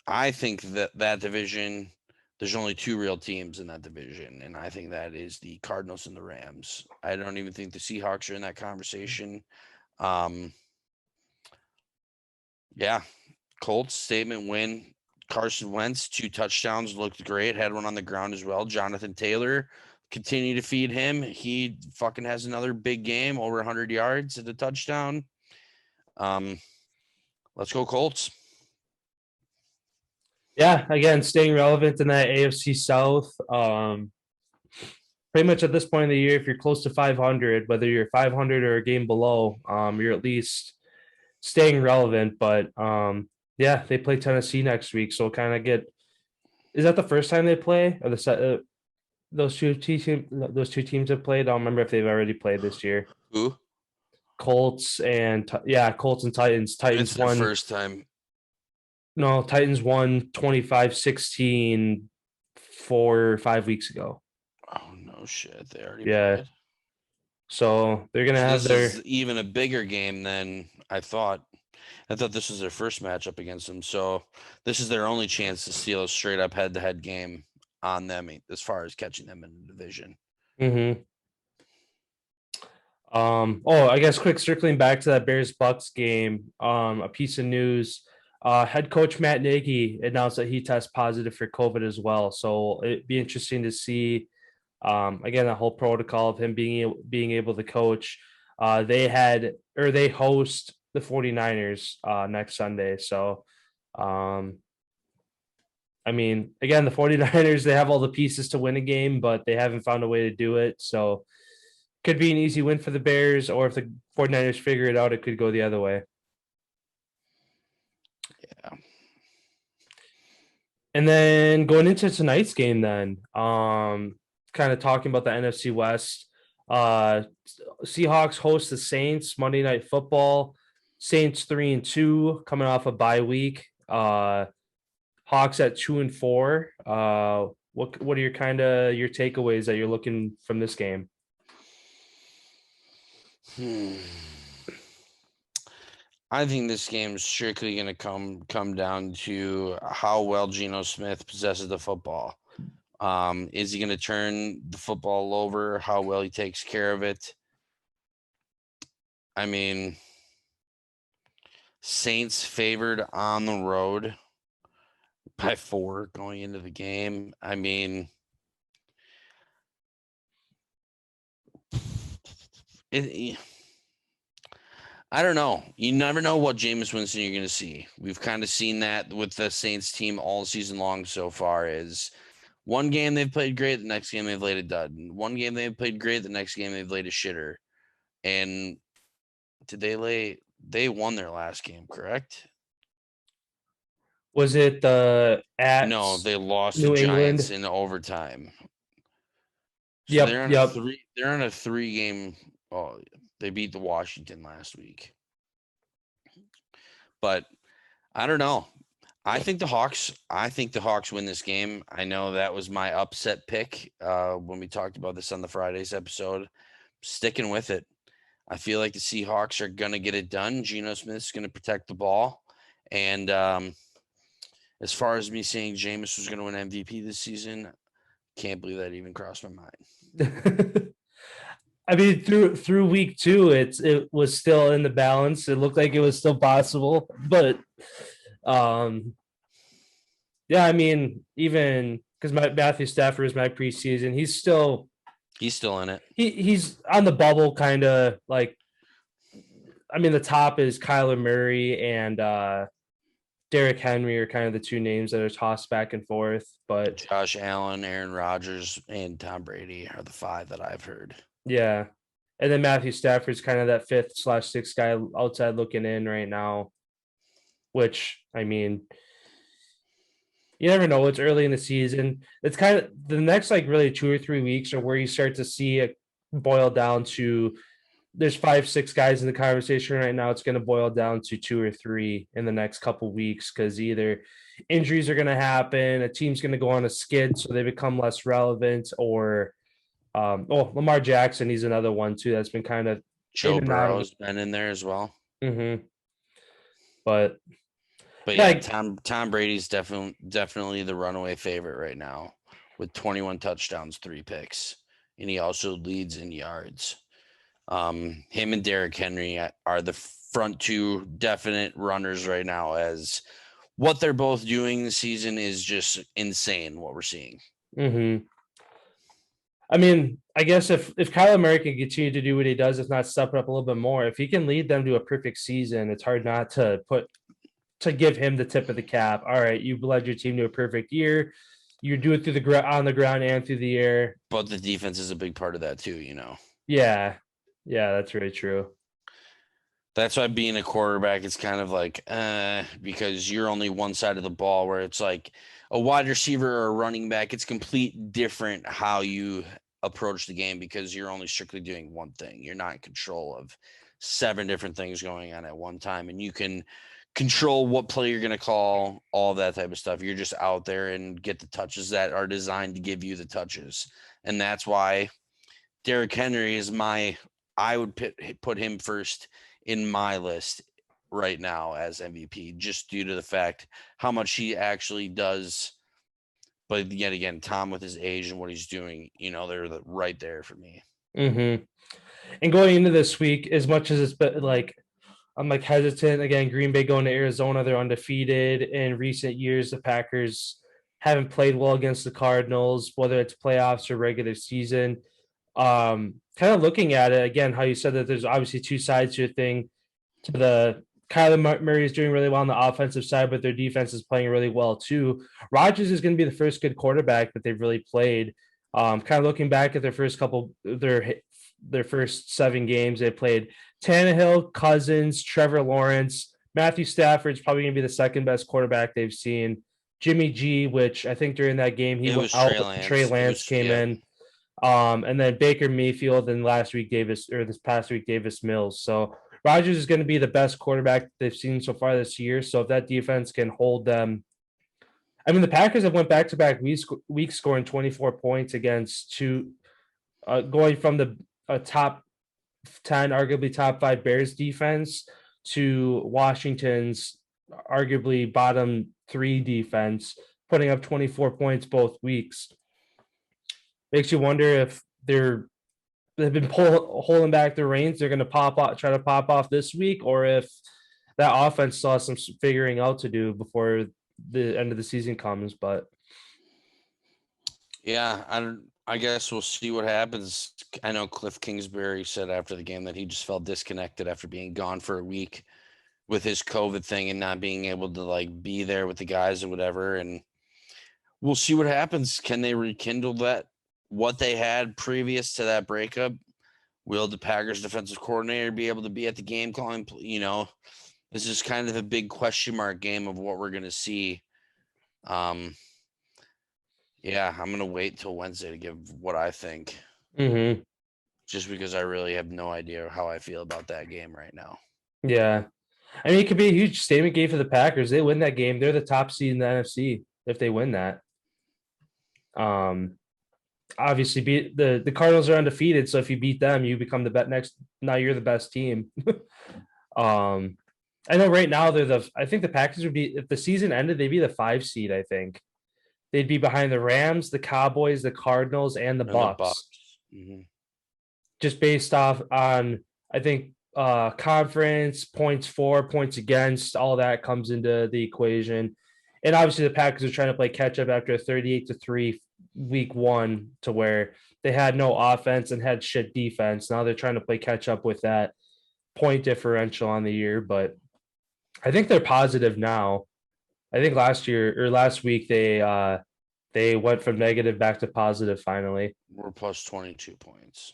that division, there's only 2 real teams in that division, and I think that is the Cardinals and the Rams. I don't even think the Seahawks are in that conversation. Yeah, Colts statement win. Carson Wentz, 2 touchdowns, looked great. Had one on the ground as well. Jonathan Taylor, continue to feed him. He fucking has another big game, over 100 yards at the touchdown. Let's go Colts. Yeah, again, staying relevant in that AFC South. Pretty much at this point in the year, if you're close to 500, whether you're 500 or a game below, you're at least staying relevant. But yeah, they play Tennessee next week, so kind of get. Is that the first time they play, or those two teams have played? I don't remember if they've already played this year. Who? Colts and Titans. Titans It's their won first time. No, Titans won 25-16 4 or 5 weeks ago. Oh no shit! They already Yeah. played. So they're gonna have This their is even a bigger game than I thought. I thought this was their first matchup against them, so this is their only chance to steal a straight up head-to-head game on them as far as catching them in the division. Mm-hmm. I guess quick circling back to that Bears Bucks game. A piece of news. Head coach Matt Nagy announced that he tested positive for COVID as well. So it'd be interesting to see again that whole protocol of him being able to coach. They host the 49ers next Sunday. So I mean, again, the 49ers, they have all the pieces to win a game, but they haven't found a way to do it. So could be an easy win for the Bears, or if the 49ers figure it out, it could go the other way. Yeah. And then going into tonight's game, then kind of talking about the NFC West. Seahawks host the Saints Monday Night Football. Saints 3-2, coming off a bye week. Hawks at 2-4. What are your your takeaways that you're looking from this game? I think this game is strictly going to come down to how well Geno Smith possesses the football. Is he going to turn the football over? How well he takes care of it? I mean, Saints favored on the road by 4 going into the game. I mean, I don't know. You never know what Jameis Winston you're going to see. We've kind of seen that with the Saints team all season long so far. Is one game they've played great, the next game they've laid a dud. One game they've played great, the next game they've laid a shitter. And they won their last game, correct? Was it No, they lost New to Giants England? in overtime. So Yep. they're on a 3-game. Oh, they beat the Washington last week. But I don't know. I think the Hawks win this game. I know that was my upset pick when we talked about this on the Friday's episode. Sticking with it. I feel like the Seahawks are going to get it done. Geno Smith's going to protect the ball. And as far as me saying Jameis was going to win MVP this season, can't believe that even crossed my mind. I mean, through week 2, it was still in the balance. It looked like it was still possible, but yeah, I mean, even because Matthew Stafford is my preseason, he's still in it. He's on the bubble, kind of like. I mean, the top is Kyler Murray and Derrick Henry are kind of the 2 names that are tossed back and forth. But Josh Allen, Aaron Rodgers, and Tom Brady are the 5 that I've heard. Yeah. And then Matthew Stafford's kind of that 5th/6th guy outside looking in right now, which, I mean, you never know. It's early in the season. It's kind of the next, really 2 or 3 weeks are where you start to see it boil down to there's 5-6 guys in the conversation right now. It's going to boil down to 2 or 3 in the next couple weeks because either injuries are going to happen, a team's going to go on a skid so they become less relevant, or Lamar Jackson, he's another one too that's been kind of Joe Burrow's been in there as well. Mm-hmm. But yeah, Tom Brady's definitely the runaway favorite right now with 21 touchdowns, 3 picks, and he also leads in yards. Him and Derrick Henry are the front 2 definite runners right now, as what they're both doing this season is just insane what we're seeing. Mm-hmm. I mean, I guess if Kyler Murray can continue to do what he does, if not step it up a little bit more, if he can lead them to a perfect season, it's hard not to give him the tip of the cap. All right, you've led your team to a perfect year. You do it on the ground and through the air. But the defense is a big part of that too, you know. Yeah, that's really true. That's why being a quarterback is kind of like, because you're only one side of the ball, where it's like a wide receiver or a running back. It's complete different how you approach the game because you're only strictly doing one thing. You're not in control of 7 different things going on at one time, and you can control what play you're going to call, all that type of stuff. You're just out there and get the touches that are designed to give you the touches. And that's why Derrick Henry is I would put him first in my list right now as MVP, just due to the fact how much he actually does. But yet again, Tom with his age and what he's doing, they're right there for me. Mm-hmm. And going into this week, as much as it's been like, I'm like hesitant again. Green Bay going to Arizona, they're undefeated. In recent years, the Packers haven't played well against the Cardinals, whether it's playoffs or regular season. Kind of looking at it again, how you said that there's obviously two sides to your thing. To the Kyler Murray is doing really well on the offensive side, but their defense is playing really well too. Rodgers is going to be the first good quarterback that they've really played. Kind of looking back at their first couple, their first 7 games, they played Tannehill, Cousins, Trevor Lawrence, Matthew Stafford's probably going to be the second best quarterback they've seen. Jimmy G, which I think during that game he went out, but Trey Lance came in. And then Baker Mayfield, and this past week Davis Mills. So Rodgers is going to be the best quarterback they've seen so far this year. So if that defense can hold them, I mean, the Packers have went back-to-back weeks scoring 24 points against going from the top 10, arguably top 5 Bears defense to Washington's arguably bottom 3 defense, putting up 24 points both weeks. Makes you wonder if they've been holding back the reins. They're going to try to pop off this week, or if that offense still has some figuring out to do before the end of the season comes. But yeah, I guess we'll see what happens. I know Cliff Kingsbury said after the game that he just felt disconnected after being gone for a week with his COVID thing and not being able to be there with the guys or whatever. And we'll see what happens. Can they rekindle what they had previous to that breakup? Will the Packers defensive coordinator be able to be at the game calling? This is kind of a big question mark game of what we're going to see. Yeah, I'm going to wait till Wednesday to give what I think. Mm-hmm. Just because I really have no idea how I feel about that game right now. Yeah. I mean, it could be a huge statement game for the Packers. They win that game, they're the top seed in the NFC if they win that. Obviously, the Cardinals are undefeated, so if you beat them, you become now you're the best team. I know right now I think the Packers would be, if the season ended, they'd be the 5 seed, I think. They'd be behind the Rams, the Cowboys, the Cardinals, and the Bucks. Mm-hmm. Just based off on, I think, conference, points for, points against, all that comes into the equation. And obviously the Packers are trying to play catch up after a 38-3 week 1 to where they had no offense and had shit defense. Now they're trying to play catch up with that point differential on the year, but I think they're positive now. I think last week they went from negative back to positive finally. We're plus 22 points.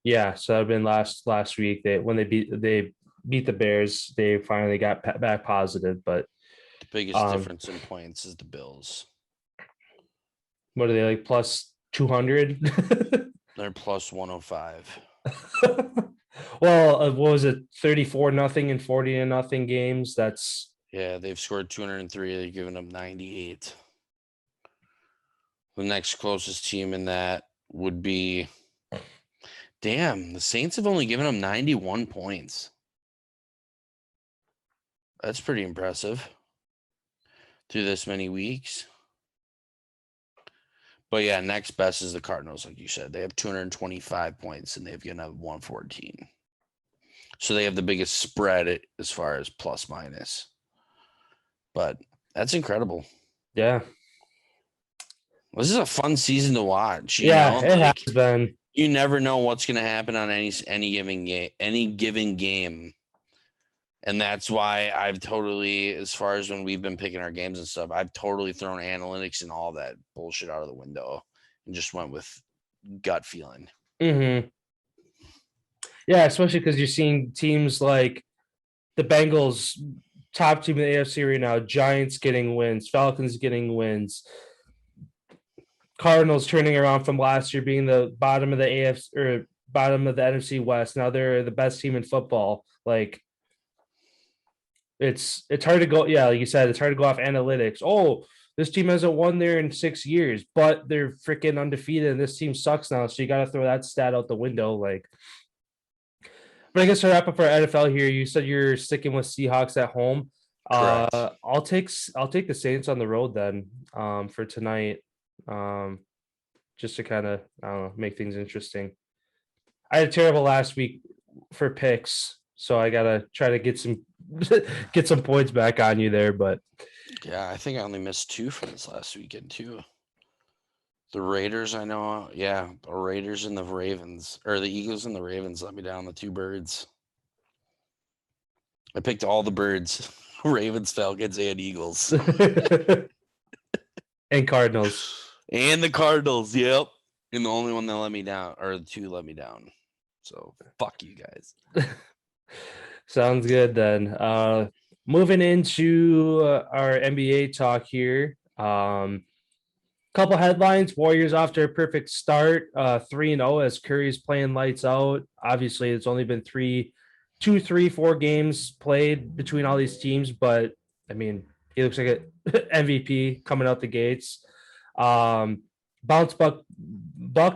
Yeah, so that'd been last week. When they beat the Bears, they finally got back positive. But the biggest difference in points is the Bills. What are they, plus 200? They're plus 105. Well, what was it, 34-0 and 40-0 games? They've scored 203. They've given up 98. The next closest team in that would be, the Saints have only given them 91 points. That's pretty impressive through this many weeks. But yeah, next best is the Cardinals, like you said. They have 225 points, and they've given up 114. So they have the biggest spread as far as plus minus. But that's incredible. Yeah. This is a fun season to watch. It has been. You never know what's going to happen on any given game. And that's why I've totally, as far as when we've been picking our games and stuff, I've totally thrown analytics and all that bullshit out of the window and just went with gut feeling. Mm-hmm. Yeah, especially because you're seeing teams like the Bengals, top team in the AFC right now, Giants getting wins, Falcons getting wins, Cardinals turning around from last year being the bottom of the AFC or bottom of the NFC West. Now they're the best team in football. It's hard to go. Yeah, like you said, it's hard to go off analytics. Oh, this team hasn't won there in 6 years, but they're freaking undefeated, and this team sucks now. So you got to throw that stat out the window. But I guess to wrap up our NFL here, you said you're sticking with Seahawks at home. Correct. I'll take the Saints on the road then for tonight. Just to kind of I don't know, make things interesting. I had a terrible last week for picks, so I gotta try to get some get some points back on you there. But Yeah, I think I only missed 2 from this last weekend too. The Raiders, I know. Yeah, the Raiders and the Ravens, or the Eagles and the Ravens let me down. The 2 birds. I picked all the birds: Ravens, Falcons, and Eagles, and Cardinals. and the Cardinals. Yep, and the only one that let me down, or the 2 let me down. So fuck you guys. Sounds good then. Moving into our NBA talk here. Couple headlines. Warriors off to a perfect start. 3-0 as Curry's playing lights out. Obviously, it's only been 4 games played between all these teams, but I mean, he looks like an MVP coming out the gates. Bucks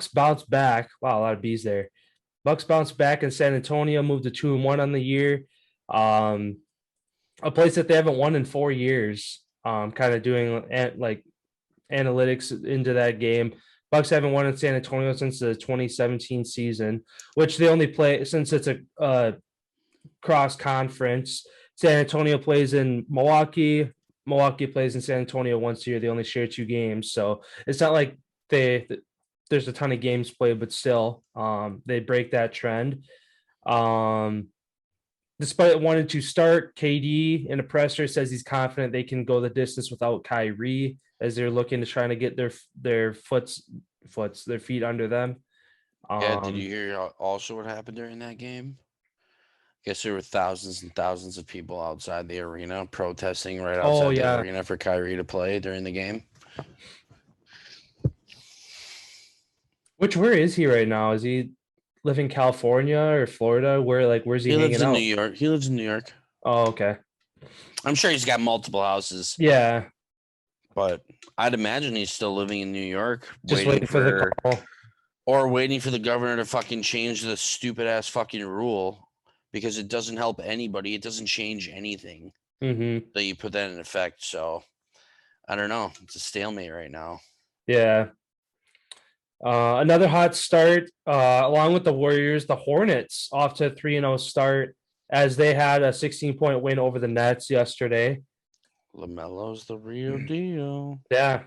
bounce back. Wow, a lot of B's there. Bucks bounce back in San Antonio, moved to 2-1 on the year. A place that they haven't won in 4 years. Kind of doing like analytics into that game. Bucks haven't won in San Antonio since the 2017 season, which they only play since it's a cross conference. San Antonio plays in Milwaukee. Milwaukee plays in San Antonio once a year. They only share 2 games, so it's not like there's a ton of games played, but still, they break that trend. Despite wanting to start, KD in a presser says he's confident they can go the distance without Kyrie, as they're looking to try to get their feet under them. Yeah, did you hear also what happened during that game? I guess there were thousands and thousands of people outside the arena protesting right outside the arena for Kyrie to play during the game. Where is he right now? Is he live in California or Florida? Where's he hanging out? Lives in New York. He lives in New York. Oh, okay. I'm sure he's got multiple houses. Yeah. But I'd imagine he's still living in New York, just waiting for the call. Or waiting for the governor to fucking change the stupid ass fucking rule, because it doesn't help anybody. It doesn't change anything that you put that in effect. So I don't know. It's a stalemate right now. Yeah. Another hot start, along with the Warriors, the Hornets off to a 3-0 start as they had a 16-point win over the Nets yesterday. LaMelo's the real deal. Yeah.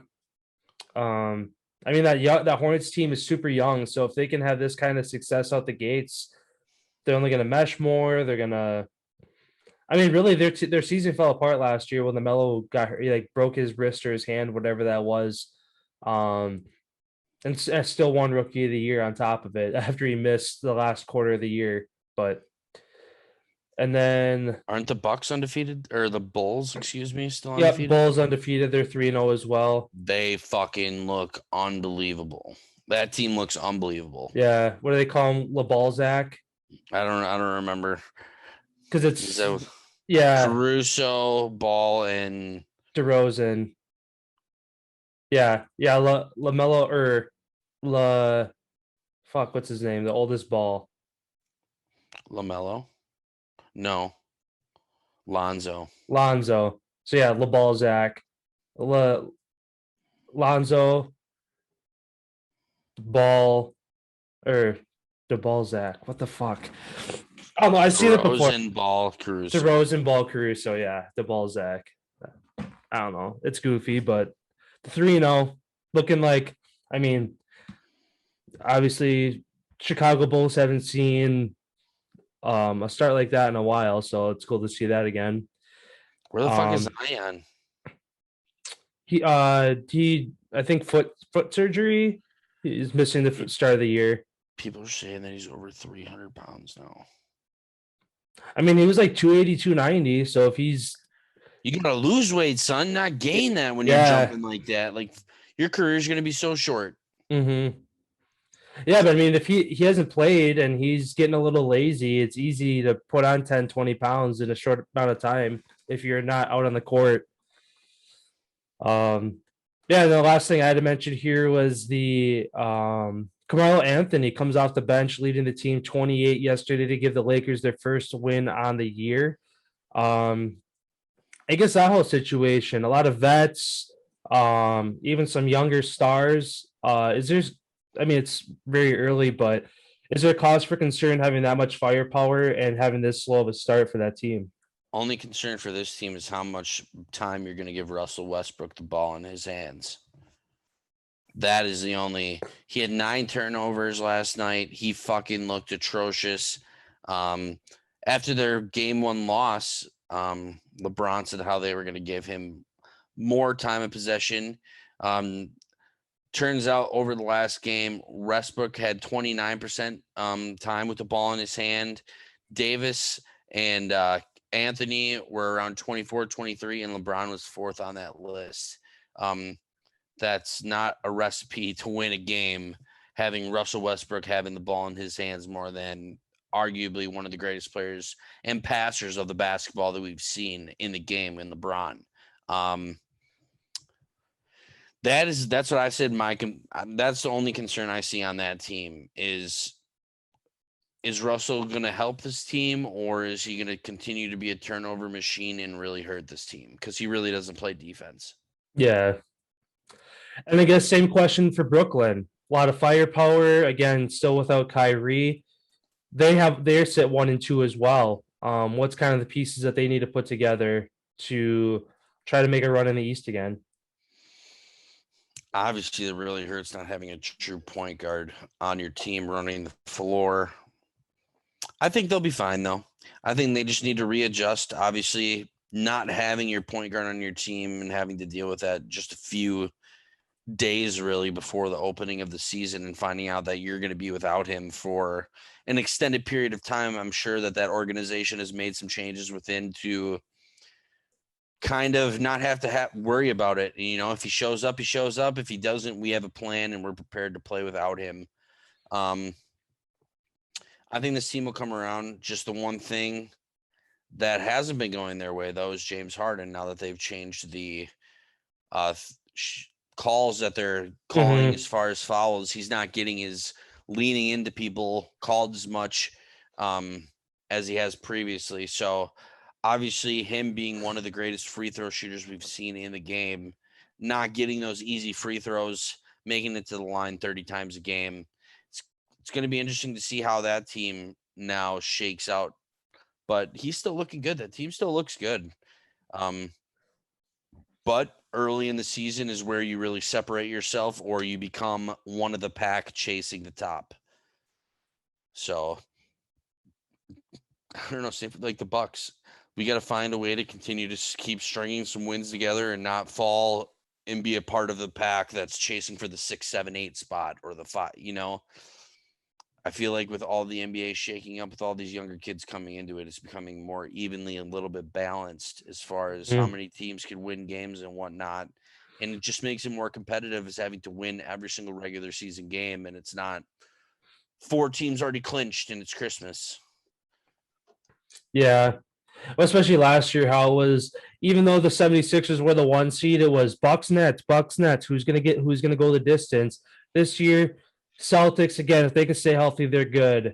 I mean, that Hornets team is super young, so if they can have this kind of success out the gates, they're only going to mesh more. They're going to I mean, really, their season fell apart last year when LaMelo broke his wrist or his hand, whatever that was. And still won Rookie of the Year on top of it after he missed the last quarter of the year. And then aren't the Bucks undefeated, or the Bulls, excuse me, still undefeated? Yeah, Bulls undefeated. They're 3-0 as well. They fucking look unbelievable. That team looks unbelievable. Yeah, what do they call him? LaBalzac? I don't remember. Because it's Caruso, Ball, and DeRozan. Yeah, LaMelo or what's his name? The oldest Ball. LaMelo? No. Lonzo. So yeah, LaBalzac. Lonzo, Ball, or DeBalzac. What the fuck? I don't know. I've seen it before. DeRozan, Ball, Caruso. Yeah, DeBalzac. I don't know. It's goofy, but 3-0 looking like, I mean, obviously Chicago Bulls haven't seen a start like that in a while, so it's cool to see that again. Where the fuck is Ion? He I think foot surgery. He's missing the start of the year. People are saying that he's over 300 pounds now. I mean, he was like 280, 290. So if he's, you gotta lose weight, son, not gain that when you're jumping like that. Like, your career is gonna be so short. Mm-hmm. Yeah, but I mean, if he hasn't played and he's getting a little lazy, it's easy to put on 10, 20 pounds in a short amount of time if you're not out on the court. Yeah, the last thing I had to mention here was the Carmelo Anthony comes off the bench, leading the team 28 yesterday to give the Lakers their first win on the year. I guess that whole situation, a lot of vets, even some younger stars. It's very early, but is there cause for concern having that much firepower and having this slow of a start for that team? Only concern for this team is how much time you're going to give Russell Westbrook the ball in his hands. That is the only. He had 9 turnovers last night. He fucking looked atrocious. After their game 1 loss, LeBron said how they were going to give him more time of possession. Turns out over the last game, Westbrook had 29% time with the ball in his hand. Davis and Anthony were around 24, 23, and LeBron was 4th on that list. That's not a recipe to win a game, having Russell Westbrook having the ball in his hands more than arguably one of the greatest players and passers of the basketball that we've seen in the game in LeBron. That's what I said. That's the only concern I see on that team is Russell going to help this team, or is he going to continue to be a turnover machine and really hurt this team? Because he really doesn't play defense. Yeah. And I guess same question for Brooklyn. A lot of firepower, again, still without Kyrie. They're set 1 and 2 as well. What's kind of the pieces that they need to put together to try to make a run in the East again? Obviously, it really hurts not having a true point guard on your team running the floor. I think they'll be fine, though. I think they just need to readjust. Obviously, not having your point guard on your team and having to deal with that just a few days really before the opening of the season and finding out that you're going to be without him for an extended period of time. I'm sure that organization has made some changes within to kind of not have to worry about it. If he shows up, he shows up. If he doesn't, we have a plan and we're prepared to play without him. I think this team will come around. Just the one thing that hasn't been going their way, though, is James Harden. Now that they've changed the calls that they're calling as far as fouls, he's not getting his leaning into people called as much as he has previously. So obviously him being one of the greatest free throw shooters we've seen in the game, not getting those easy free throws, making it to the line 30 times a game. It's going to be interesting to see how that team now shakes out, but he's still looking good. That team still looks good. But early in the season is where you really separate yourself or you become one of the pack chasing the top. So I don't know, same for like the Bucks. We got to find a way to continue to keep stringing some wins together and not fall and be a part of the pack that's chasing for the 6, 7, 8 spot or the 5, I feel like with all the NBA shaking up, with all these younger kids coming into it, it's becoming more evenly a little bit balanced as far as how many teams can win games and whatnot. And it just makes it more competitive as having to win every single regular season game. And it's not 4 teams already clinched and it's Christmas. Yeah. Well, especially last year, how it was, even though the 76ers were the 1 seed, it was Bucks Nets. Who's going to go the distance this year? Celtics, again, if they can stay healthy, they're good.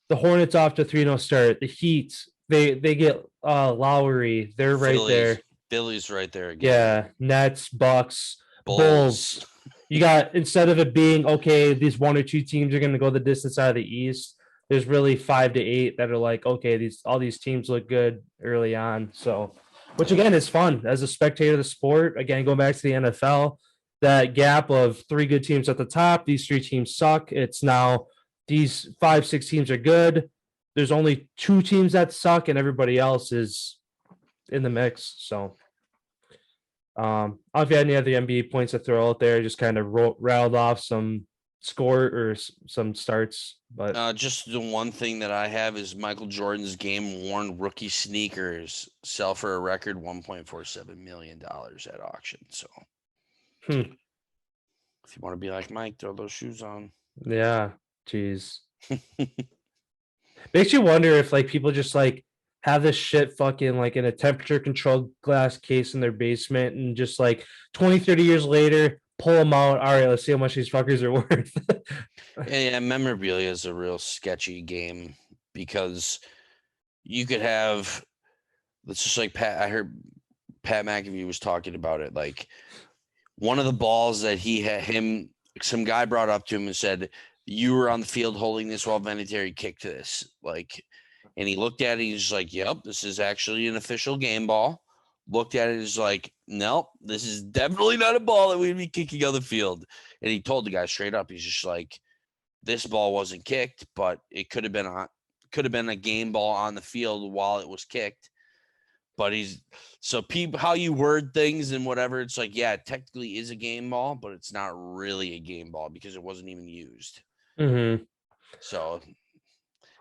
The Hornets off to 3-0 start. The Heat, they get Lowry. They're right there. Philly's right there again. Yeah. Nets, Bucks, Bulls. You got, instead of it being, okay, these 1 or 2 teams are going to go the distance out of the East, there's really 5 to 8 that are like, okay, all these teams look good early on. So, which again is fun as a spectator of the sport. Again, going back to the NFL, that gap of 3 good teams at the top, these 3 teams suck. It's now these 5, 6 teams are good. There's only 2 teams that suck, and everybody else is in the mix. So, I don't know if you had any other NBA points to throw out there. Just kind of rattled off some score or some starts, but just the one thing that I have is Michael Jordan's game-worn rookie sneakers sell for a record $1.47 million at auction. So. If you want to be like Mike, throw those shoes on. Yeah, geez. Makes you wonder if like people just like have this shit fucking like in a temperature controlled glass case in their basement and just like 20, 30 years later, pull them out. All right, let's see how much these fuckers are worth. Yeah, memorabilia is a real sketchy game because you could have, it's just like I heard Pat McAfee was talking about it. Like one of the balls that he had some guy brought up to him and said, you were on the field holding this while Vinatieri kicked this. Like, and he looked at it, he's like, yep, this is actually an official game ball. Looked at it, is like, nope, this is definitely not a ball that we'd be kicking on the field. And he told the guy straight up, he's just like, this ball wasn't kicked, but it could have been a game ball on the field while it was kicked. But how you word things and whatever, it's like, yeah, it technically is a game ball, but it's not really a game ball because it wasn't even used. Mm-hmm. So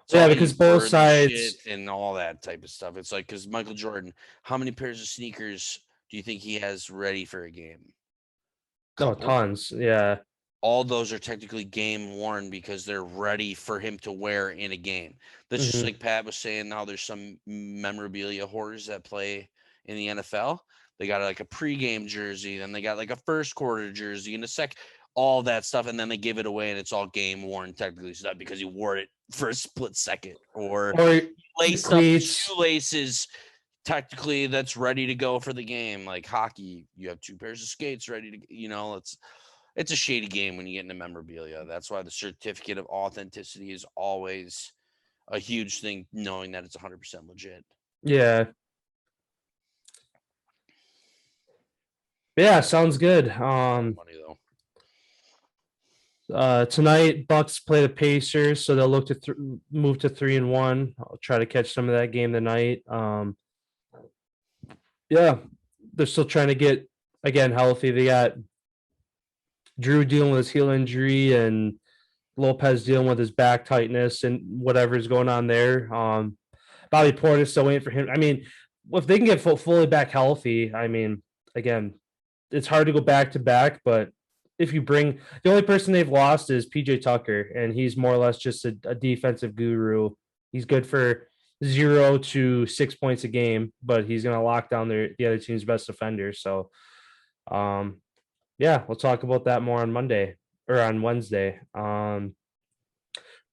yeah, because both sides and all that type of stuff. It's like, because Michael Jordan, how many pairs of sneakers do you think he has ready for a game? tons. Yeah. All those are technically game worn because they're ready for him to wear in a game. That's just like Pat was saying. Now there's some memorabilia hoarders that play in the NFL. They got like a pregame jersey, then they got like a first quarter jersey and all that stuff, and then they give it away and it's all game worn technically. It's not because he wore it for a split second or laced up shoelaces. Technically, that's ready to go for the game. Like hockey, you have 2 pairs of skates ready to, it's a shady game when you get into memorabilia. That's why the certificate of authenticity is always a huge thing, knowing that it's 100% legit. Yeah. Yeah, sounds good. Money though. Tonight, Bucks play the Pacers, so they'll look to move to 3-1. I'll try to catch some of that game tonight. Yeah, they're still trying to get again healthy. They got Drew dealing with his heel injury and Lopez dealing with his back tightness and whatever's going on there. Bobby Portis still waiting for him. I mean, if they can get fully back healthy, I mean, again, it's hard to go back to back, but if you bring the only person they've lost is PJ Tucker, and he's more or less just a defensive guru. He's good for 0 to 6 points a game, but he's going to lock down the other team's best defender. So, yeah, we'll talk about that more on Monday or on Wednesday. Going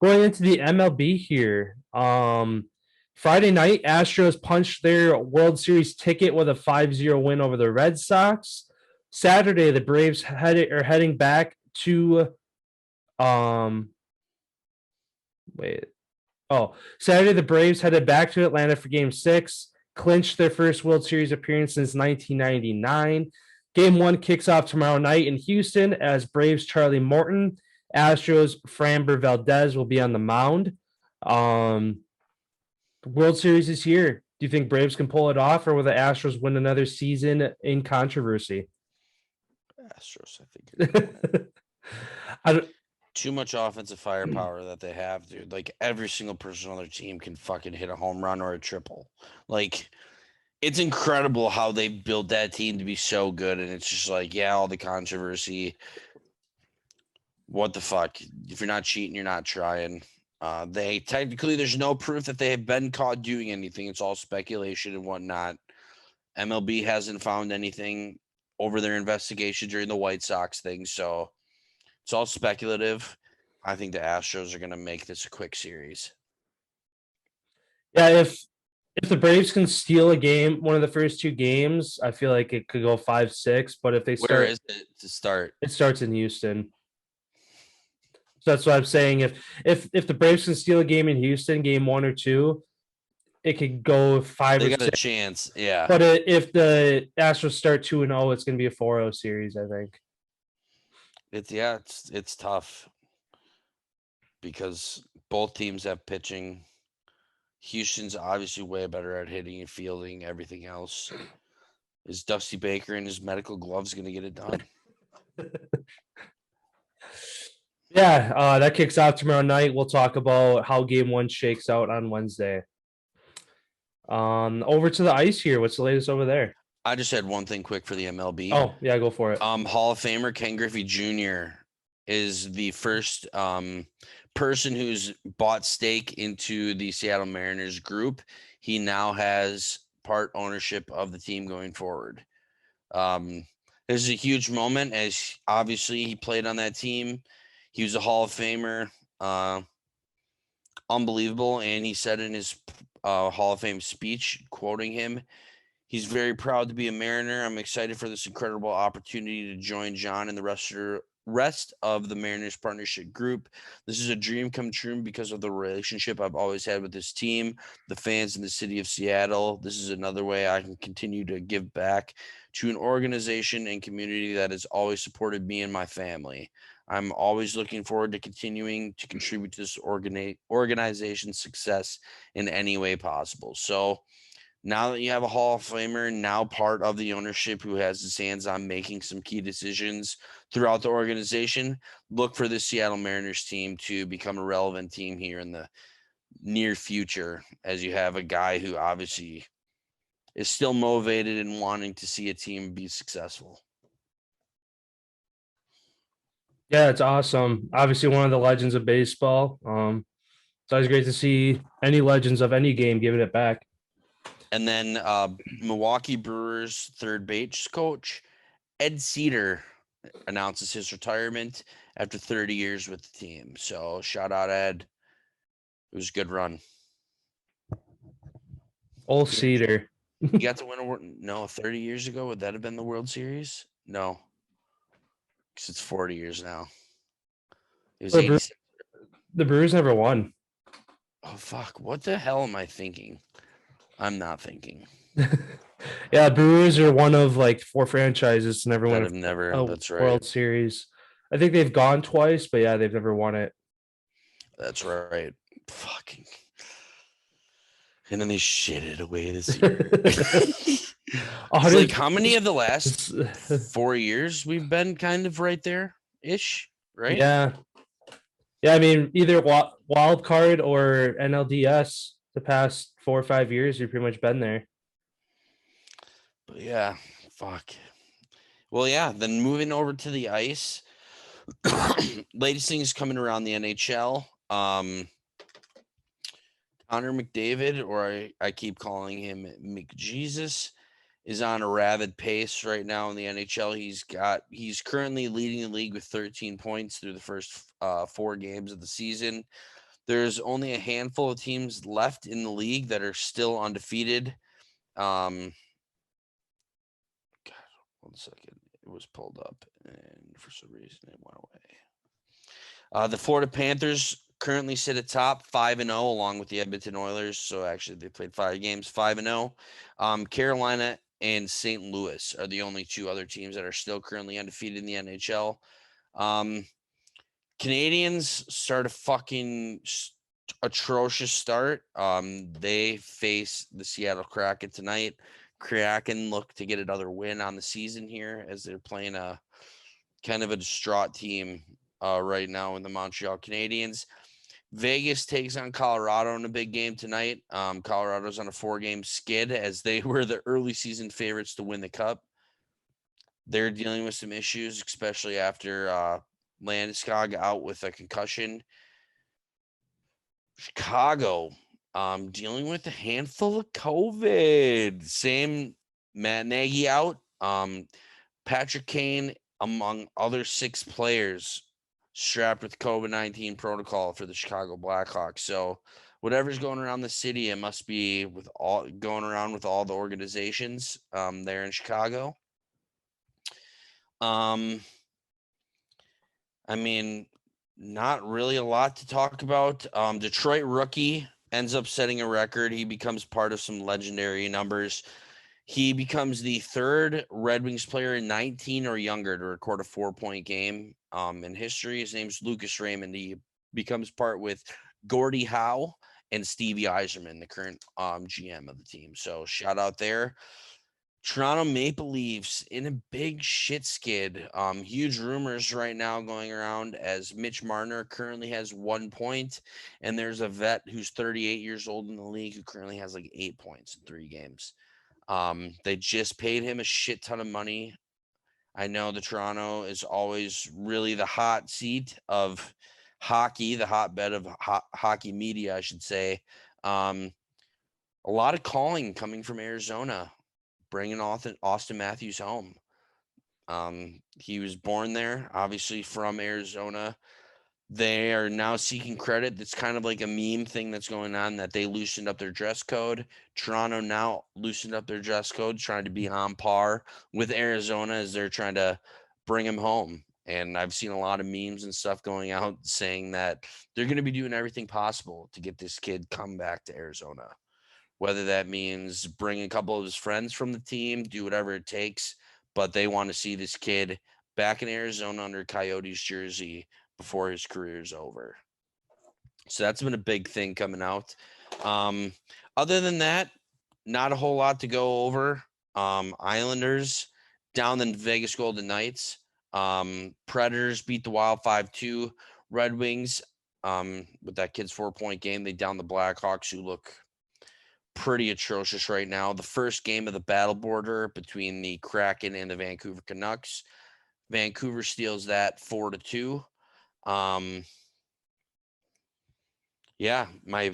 into the MLB here, Friday night, Astros punched their World Series ticket with a 5-0 win over the Red Sox. Saturday, the Braves are heading back to Saturday, the Braves headed back to Atlanta for Game 6, clinched their first World Series appearance since 1999. Game 1 kicks off tomorrow night in Houston as Braves Charlie Morton, Astros Framber Valdez will be on the mound. World Series is here. Do you think Braves can pull it off, or will the Astros win another season in controversy? Astros, I think. Too much offensive firepower that they have, dude. Like every single person on their team can fucking hit a home run or a triple. Like it's incredible how they built that team to be so good. And it's just like, yeah, all the controversy. What the fuck? If you're not cheating, you're not trying. There's no proof that they have been caught doing anything. It's all speculation and whatnot. MLB hasn't found anything over their investigation during the White Sox thing. So it's all speculative. I think the Astros are going to make this a quick series. Yeah, if the Braves can steal a game, one of the first 2 games, I feel like it could go 5-6. But if they start, where is it to start? It starts in Houston. So that's what I'm saying. If the Braves can steal a game in Houston, game 1 or 2, it could go 5 they or got 6. A chance, yeah. But if the Astros start 2-0, it's going to be a 4-0 series, I think. It's tough because both teams have pitching. Houston's obviously way better at hitting and fielding, everything else. Is Dusty Baker in his medical gloves going to get it done? Yeah, that kicks off tomorrow night. We'll talk about how game 1 shakes out on Wednesday. Over to the ice here. What's the latest over there? I just had one thing quick for the MLB. Oh, yeah, go for it. Hall of Famer Ken Griffey Jr. is the first person who's bought stake into the Seattle Mariners group. He now has part ownership of the team going forward. It's This is a huge moment, as obviously he played on that team. He was a Hall of Famer. Unbelievable. And he said in his Hall of Fame speech, quoting him, he's very proud to be a Mariner. I'm excited for this incredible opportunity to join John and the rest of the Mariners partnership group. This is a dream come true because of the relationship I've always had with this team, the fans in the city of Seattle. This is another way I can continue to give back to an organization and community that has always supported me and my family. I'm always looking forward to continuing to contribute to this organization's success in any way possible. So now that you have a Hall of Famer, now part of the ownership who has his hands on making some key decisions throughout the organization, look for the Seattle Mariners team to become a relevant team here in the near future, as you have a guy who obviously is still motivated and wanting to see a team be successful. Yeah, it's awesome. Obviously, one of the legends of baseball. It's always great to see any legends of any game giving it back. And then Milwaukee Brewers third base coach Ed Cedar announces his retirement after 30 years with the team. So shout out, Ed. It was a good run. Old Cedar. You got to win 30 years ago. Would that have been the World Series? No. Because it's 40 years now. It was 86. The Brewers never won. Oh, fuck. What the hell am I thinking? I'm not thinking. Yeah, Brewers are one of like 4 franchises to never win a that's right. World Series. I think they've gone twice, but yeah, they've never won it. That's right. Fucking. And then they shitted away this year. It's like, how many of the last 4 years we've been kind of right there ish, right? Yeah. Yeah, I mean, either wild card or NLDS the past 4 or 5 years, you've pretty much been there. But yeah, fuck. Well, yeah, then moving over to the ice. Latest things coming around the NHL. Connor McDavid, or I keep calling him McJesus, is on a rapid pace right now in the NHL. He's currently leading the league with 13 points through the first 4 games of the season. There's only a handful of teams left in the league that are still undefeated. God, 1 second. It was pulled up, and for some reason it went away. The Florida Panthers currently sit atop 5-0, along with the Edmonton Oilers. So actually, they played 5 games, 5-0. Carolina and St. Louis are the only 2 other teams that are still currently undefeated in the NHL. Canadians start a fucking atrocious start. They face the Seattle Kraken tonight. Kraken look to get another win on the season here, as they're playing a kind of a distraught team right now in the Montreal Canadiens. Vegas takes on Colorado in a big game tonight. Colorado's on a 4-game skid, as they were the early season favorites to win the Cup. They're dealing with some issues, especially after Landeskog out with a concussion. Chicago dealing with a handful of COVID. Same Matt Nagy out. Patrick Kane, among other 6 players, strapped with COVID-19 protocol for the Chicago Blackhawks. So whatever's going around the city, it must be going around with all the organizations there in Chicago. I mean, not really a lot to talk about. Detroit rookie ends up setting a record. He becomes part of some legendary numbers. He becomes the 3rd Red Wings player in 19 or younger to record a 4-point game in history. His name's Lucas Raymond. He becomes part with Gordie Howe and Stevie Yzerman, the current GM of the team. So shout out there. Toronto Maple Leafs in a big shit skid. Huge rumors right now going around, as Mitch Marner currently has 1 point, and there's a vet who's 38 years old in the league who currently has like 8 points in 3 games. They just paid him a shit ton of money. I know the Toronto is always really the hot seat of hockey, the hotbed of hockey media, I should say. A lot of calling coming from Arizona, bringing Austin Matthews home. He was born there, obviously from Arizona. They are now seeking credit. It's kind of like a meme thing that's going on that they loosened up their dress code. Toronto now loosened up their dress code, trying to be on par with Arizona as they're trying to bring him home. And I've seen a lot of memes and stuff going out saying that they're going to be doing everything possible to get this kid come back to Arizona, whether that means bring a couple of his friends from the team, do whatever it takes. But they want to see this kid back in Arizona under Coyotes jersey before his career is over. So that's been a big thing coming out. Other than that, not a whole lot to go over. Islanders down the Vegas Golden Knights. Predators beat the Wild 5-2. Red Wings, with that kid's 4-point game, they down the Blackhawks, who look pretty atrocious right now. The first game of the battle border between the Kraken and the Vancouver Canucks. Vancouver steals that 4-2. Yeah, my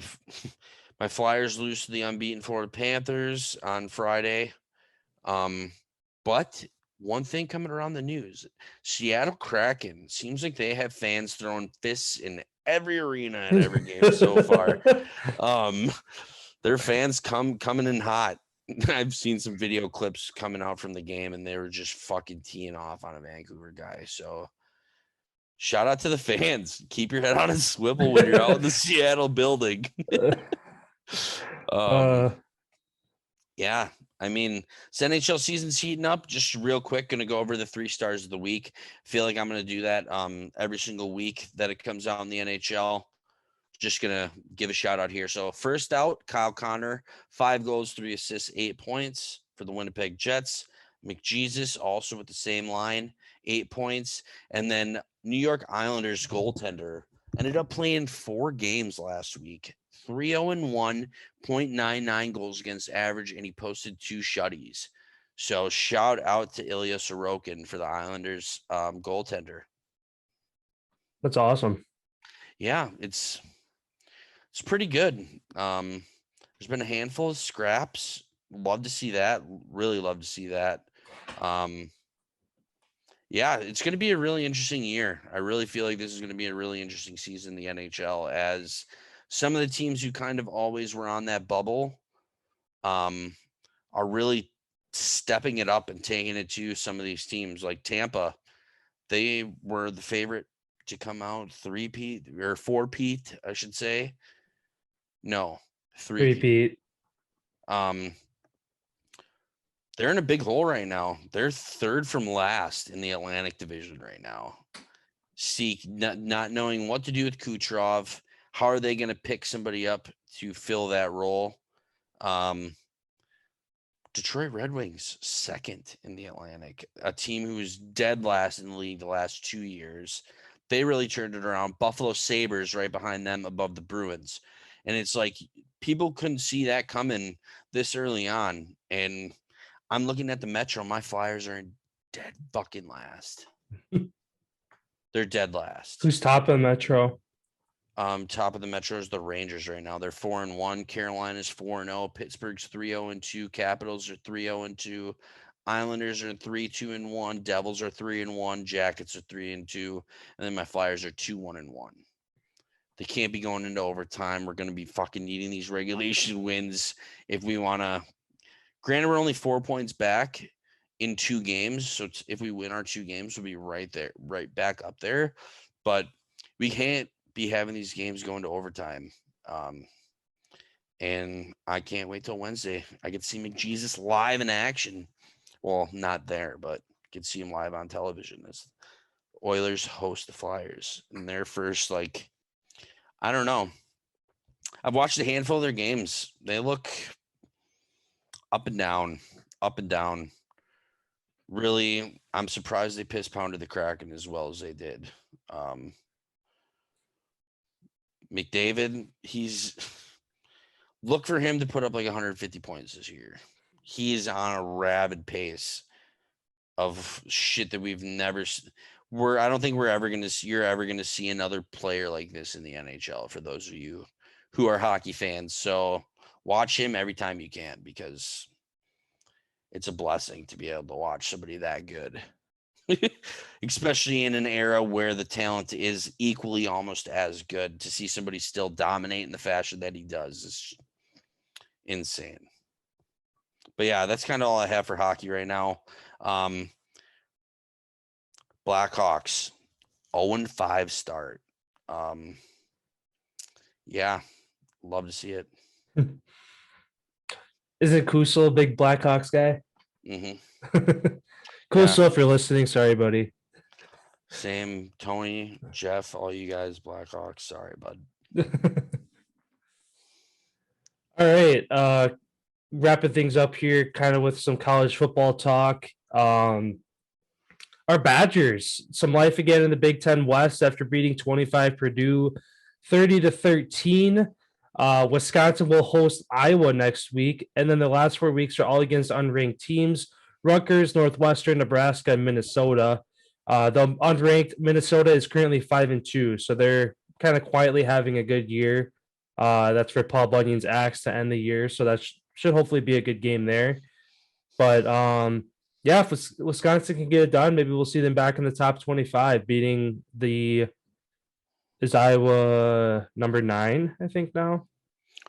Flyers lose to the unbeaten Florida Panthers on Friday. But one thing coming around the news, Seattle Kraken, seems like they have fans throwing fists in every arena at every game so far. Their fans coming in hot. I've seen some video clips coming out from the game, and they were just fucking teeing off on a Vancouver guy. So shout out to the fans. Keep your head on a swivel when you're out in the Seattle building. Yeah, I mean, this NHL season's heating up. Just real quick, going to go over the 3 stars of the week. Feel like I'm going to do that every single week that it comes out in the NHL. Just going to give a shout out here. So first out, Kyle Connor, 5 goals, 3 assists, 8 points for the Winnipeg Jets. McJesus also with the same line, 8 points. And then New York Islanders goaltender ended up playing 4 games last week. 3-0-1, 0.99 goals against average, and he posted 2 shutties. So shout out to Ilya Sorokin for the Islanders goaltender. That's awesome. Yeah, it's pretty good. There's been a handful of scraps. Love to see that. Really love to see that. Yeah, it's going to be a really interesting year. I really feel like this is going to be a really interesting season in the NHL, as some of the teams who kind of always were on that bubble are really stepping it up and taking it to some of these teams like Tampa. They were the favorite to come out 3-peat or 4-peat, I should say. No, 3-peat. They're in a big hole right now. They're 3rd from last in the Atlantic Division right now. Not knowing what to do with Kucherov. How are they going to pick somebody up to fill that role? Detroit Red Wings, 2nd in the Atlantic, a team who was dead last in the league the last 2 years. They really turned it around. Buffalo Sabres right behind them above the Bruins. And it's like people couldn't see that coming this early on. And I'm looking at the Metro. My Flyers are in dead fucking last. They're dead last. Who's top of the Metro? Top of the Metro is the Rangers right now. They're 4-1. Carolina's 4-0. Pittsburgh's 3-0-2. Capitals are 3-0-2. Islanders are 3-2-1. Devils are 3-1. Jackets are 3-2. And then my Flyers are 2-1-1. They can't be going into overtime. We're going to be fucking needing these regulation wins if we want to. Granted, we're only 4 points back in 2 games. So if we win our 2 games, we'll be right there, right back up there. But we can't be having these games going to overtime. And I can't wait till Wednesday. I get to see McJesus live in action. Well, not there, but get to see him live on television as Oilers host the Flyers. And their first, I don't know. I've watched a handful of their games. They look up and down. Really, I'm surprised they piss pounded the Kraken as well as they did. McDavid, look for him to put up 150 points this year. He is on a rabid pace of shit that we've never. I don't think you're ever going to see another player like this in the NHL. For those of you who are hockey fans, so watch him every time you can, because it's a blessing to be able to watch somebody that good. Especially in an era where the talent is equally almost as good. To see somebody still dominate in the fashion that he does is insane. But yeah, that's kind of all I have for hockey right now. Blackhawks 0-5 start. Yeah, love to see it. Isn't Kusel a big Blackhawks guy? Kusel, if you're listening, sorry, buddy. Same, Tony, Jeff, all you guys, Blackhawks. Sorry, bud. All right. Wrapping things up here, kind of with some college football talk. Our Badgers, some life again in the Big Ten West after beating 25 Purdue 30-13. Wisconsin will host Iowa next week, and then the last 4 weeks are all against unranked teams: Rutgers, Northwestern, Nebraska, and Minnesota. The unranked Minnesota is currently 5-2, so they're kind of quietly having a good year. That's for Paul Bunyan's Axe to end the year, so that should hopefully be a good game there. But yeah, if Wisconsin can get it done, maybe we'll see them back in the top 25, beating is Iowa number 9, I think now.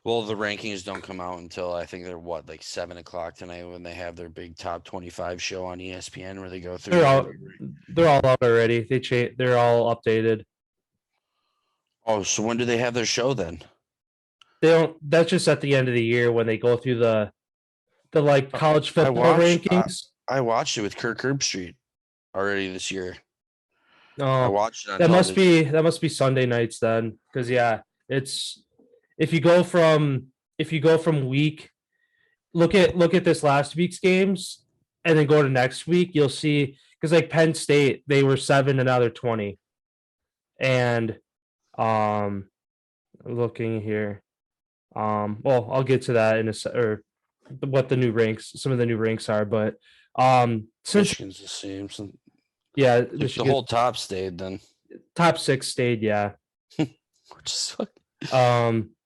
Well, the rankings don't come out until I think they're like 7:00 tonight when they have their big top 25 show on ESPN where they go through. They're all out already. They're all updated. Oh, so when do they have their show then? They don't. That's just at the end of the year when they go through the like college football rankings. I watched it with Kirk Herbstreit already this year. Oh, I watched it on that must be Sunday nights then, because yeah, it's if you go from week, look at this last week's games and then go to next week, you'll see, because like Penn State, they were 7 and now they're 20, and looking here, well, I'll get to that in or what some of the new ranks are, but since Michigan's the same. Yeah, the whole top stayed then. Top 6 stayed, yeah. Which is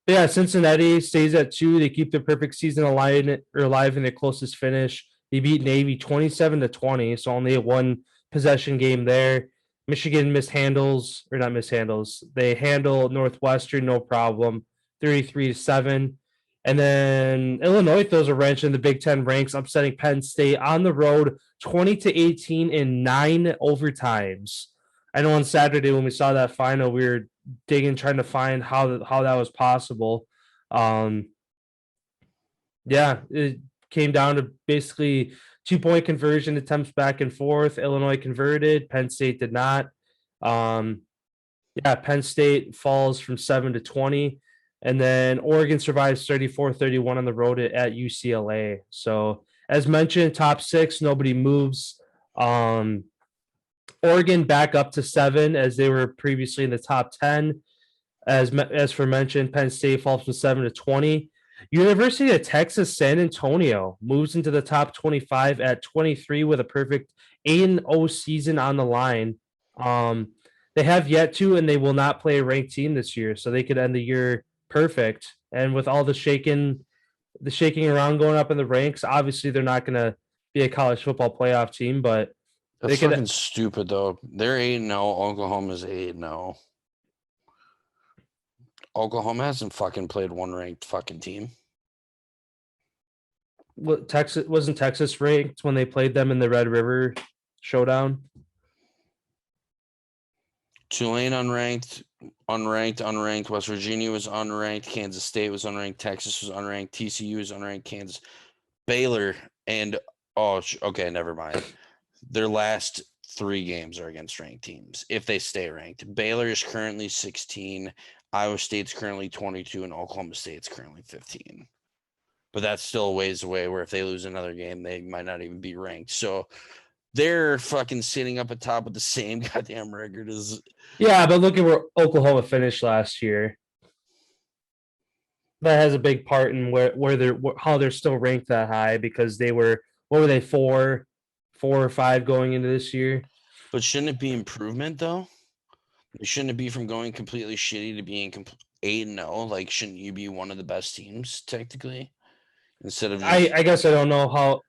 yeah, Cincinnati stays at 2. They keep the perfect season alive in their closest finish. They beat Navy 27-20, so only a 1 possession game there. Michigan They handle Northwestern no problem, 33-7. And then Illinois throws a wrench in the Big Ten ranks, upsetting Penn State on the road 20-18 in 9 overtimes. I know on Saturday when we saw that final, we were digging, trying to find how that was possible. Yeah, it came down to basically 2-point conversion attempts back and forth. Illinois converted, Penn State did not. Yeah, Penn State falls from 7-20. And then Oregon survives 34-31 on the road at UCLA. So as mentioned, top 6, nobody moves. Oregon back up to 7 as they were previously in the top 10. As for mentioned, Penn State falls from 7-20. University of Texas San Antonio moves into the top 25 at 23 with a perfect 8-0 season on the line. They have yet to, and they will not play a ranked team this year, so they could end the year perfect. And with all the shaking around going up in the ranks, obviously they're not going to be a college football playoff team, but that's fucking stupid though. They're 8-0. Oklahoma's 8-0. Oklahoma hasn't fucking played one ranked fucking team. What, wasn't Texas ranked when they played them in the Red River Showdown? Tulane unranked. West Virginia was unranked. Kansas State was unranked. Texas was unranked. TCU was unranked. Kansas, Baylor, and okay, never mind. Their last 3 games are against ranked teams if they stay ranked. Baylor is currently 16. Iowa State's currently 22, and Oklahoma State's currently 15. But that's still a ways away. Where if they lose another game, they might not even be ranked. So they're fucking sitting up at top with the same goddamn record as. Yeah, but look at where Oklahoma finished last year. That has a big part in how they're still ranked that high, because they were, what were they, 4 or 5 going into this year? But shouldn't it be improvement though? Shouldn't it be from going completely shitty to being 8-0? Like, shouldn't you be one of the best teams technically? Instead of I guess I don't know how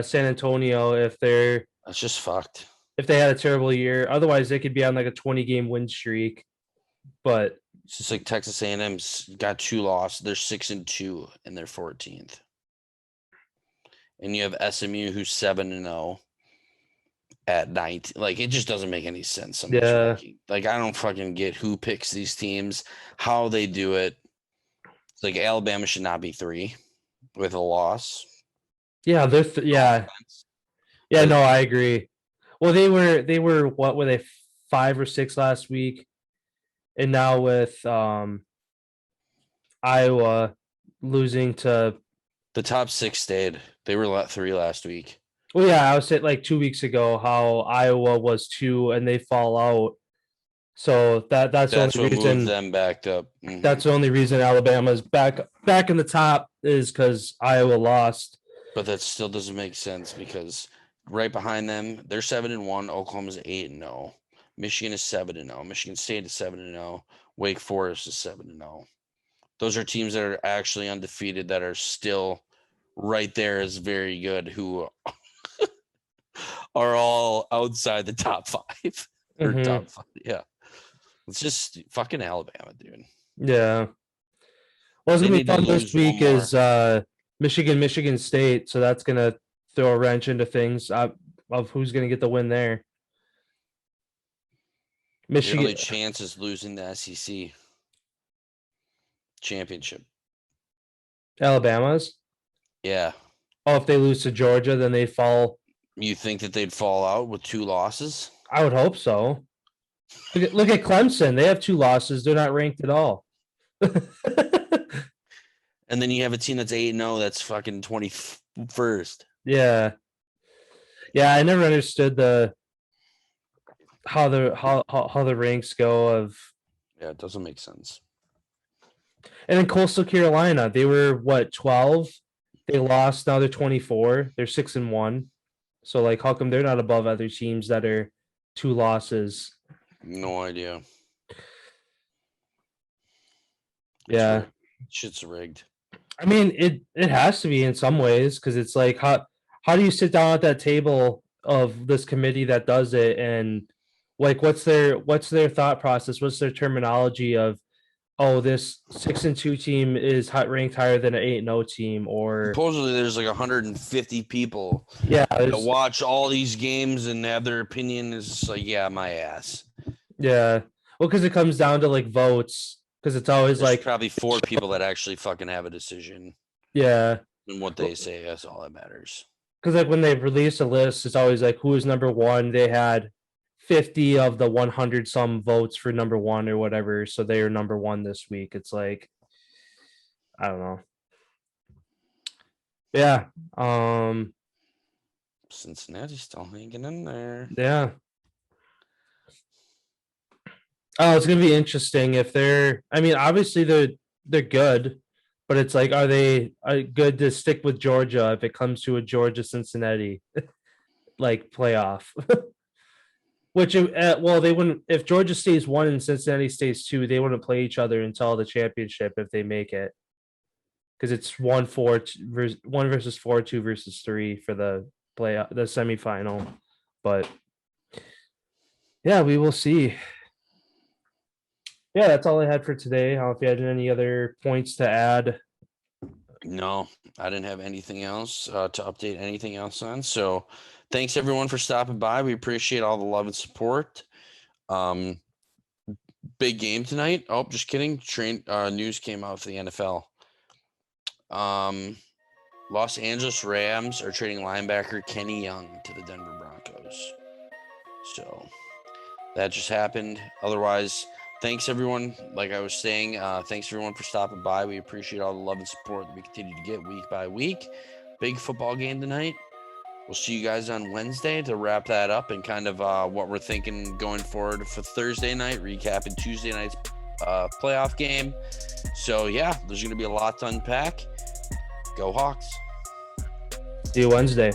San Antonio, if they're That's just fucked. If they had a terrible year, otherwise they could be on like a 20-game win streak. But It's just like Texas A&M's got 2 losses. They're 6-2 and they're 14th. And you have SMU who's 7-0 at 19. Like, it just doesn't make any sense. Like, I don't fucking get who picks these teams, how they do it. It's like Alabama should not be 3 with a loss. yeah, no, I agree. Well, they were what were they 5 or 6 last week, and now with Iowa losing to The top 6 stayed. They were 3 last week. Well, yeah, I was saying like 2 weeks ago how Iowa was 2 and they fall out. So that's the only what reason moved them back up. Mm-hmm. That's the only reason Alabama's back in the top is because Iowa lost. But that still doesn't make sense because right behind them, they're 7-1. Oklahoma's 8-0. Michigan is 7-0. Michigan State is 7-0. Wake Forest is 7-0. Those are teams that are actually undefeated that are still right there as very good, who are all outside the top 5 or top 5. Yeah. It's just fucking Alabama, dude. Yeah. What's going to be fun this week is Michigan State. So that's going to throw a wrench into things of who's going to get the win there. Michigan. The only chance is losing the SEC championship. Alabama's? Yeah. Oh, if they lose to Georgia, then they fall. You think that they'd fall out with 2 losses? I would hope so. Look at Clemson. They have 2 losses. They're not ranked at all. And then you have a team that's 8-0 that's fucking 21st. Yeah. Yeah, I never understood how the ranks go of. Yeah, it doesn't make sense. And then Coastal Carolina, they were 12? They lost, now they're 24. They're 6-1. So like how come they're not above other teams that are 2 losses? No idea. Yeah. Shit's rigged. I mean, it has to be in some ways because it's like how do you sit down at that table of this committee that does it and like what's their thought process? What's their terminology of this 6-2 team is ranked higher than an 8-0 team, or supposedly there's like 150 people that watch all these games and have their opinion. Is just like, yeah, my ass. Yeah, well, because it comes down to like votes. Because it's always there's like probably 4 people that actually fucking have a decision. Yeah. And what they say, that's all that matters. Because like when they release a list, it's always like who is number 1. They had 50 of the 100 some votes for number 1 or whatever. So they are number 1 this week. It's like, I don't know. Yeah. Cincinnati's still hanging in there. Yeah. Oh, it's gonna be interesting if obviously they're good, but it's like, are they good to stick with Georgia if it comes to a Georgia-Cincinnati like playoff? Which they wouldn't, if Georgia stays 1 and Cincinnati stays 2, they wouldn't play each other until the championship if they make it, because it's 1-4 versus 4-2 versus 3 for the semifinal. But yeah, we will see. Yeah, that's all I had for today. I don't know if you had any other points to add. No, I didn't have anything else to update anything else on. So thanks everyone for stopping by. We appreciate all the love and support. Big game tonight. Oh, just kidding. News came out for the NFL. Los Angeles Rams are trading linebacker Kenny Young to the Denver Broncos. So that just happened. Otherwise, thanks everyone. Like I was saying, thanks everyone for stopping by. We appreciate all the love and support that we continue to get week by week. Big football game tonight. We'll see you guys on Wednesday to wrap that up and kind of what we're thinking going forward for Thursday night, recapping Tuesday night's playoff game. So yeah, there's going to be a lot to unpack. Go Hawks. See you Wednesday.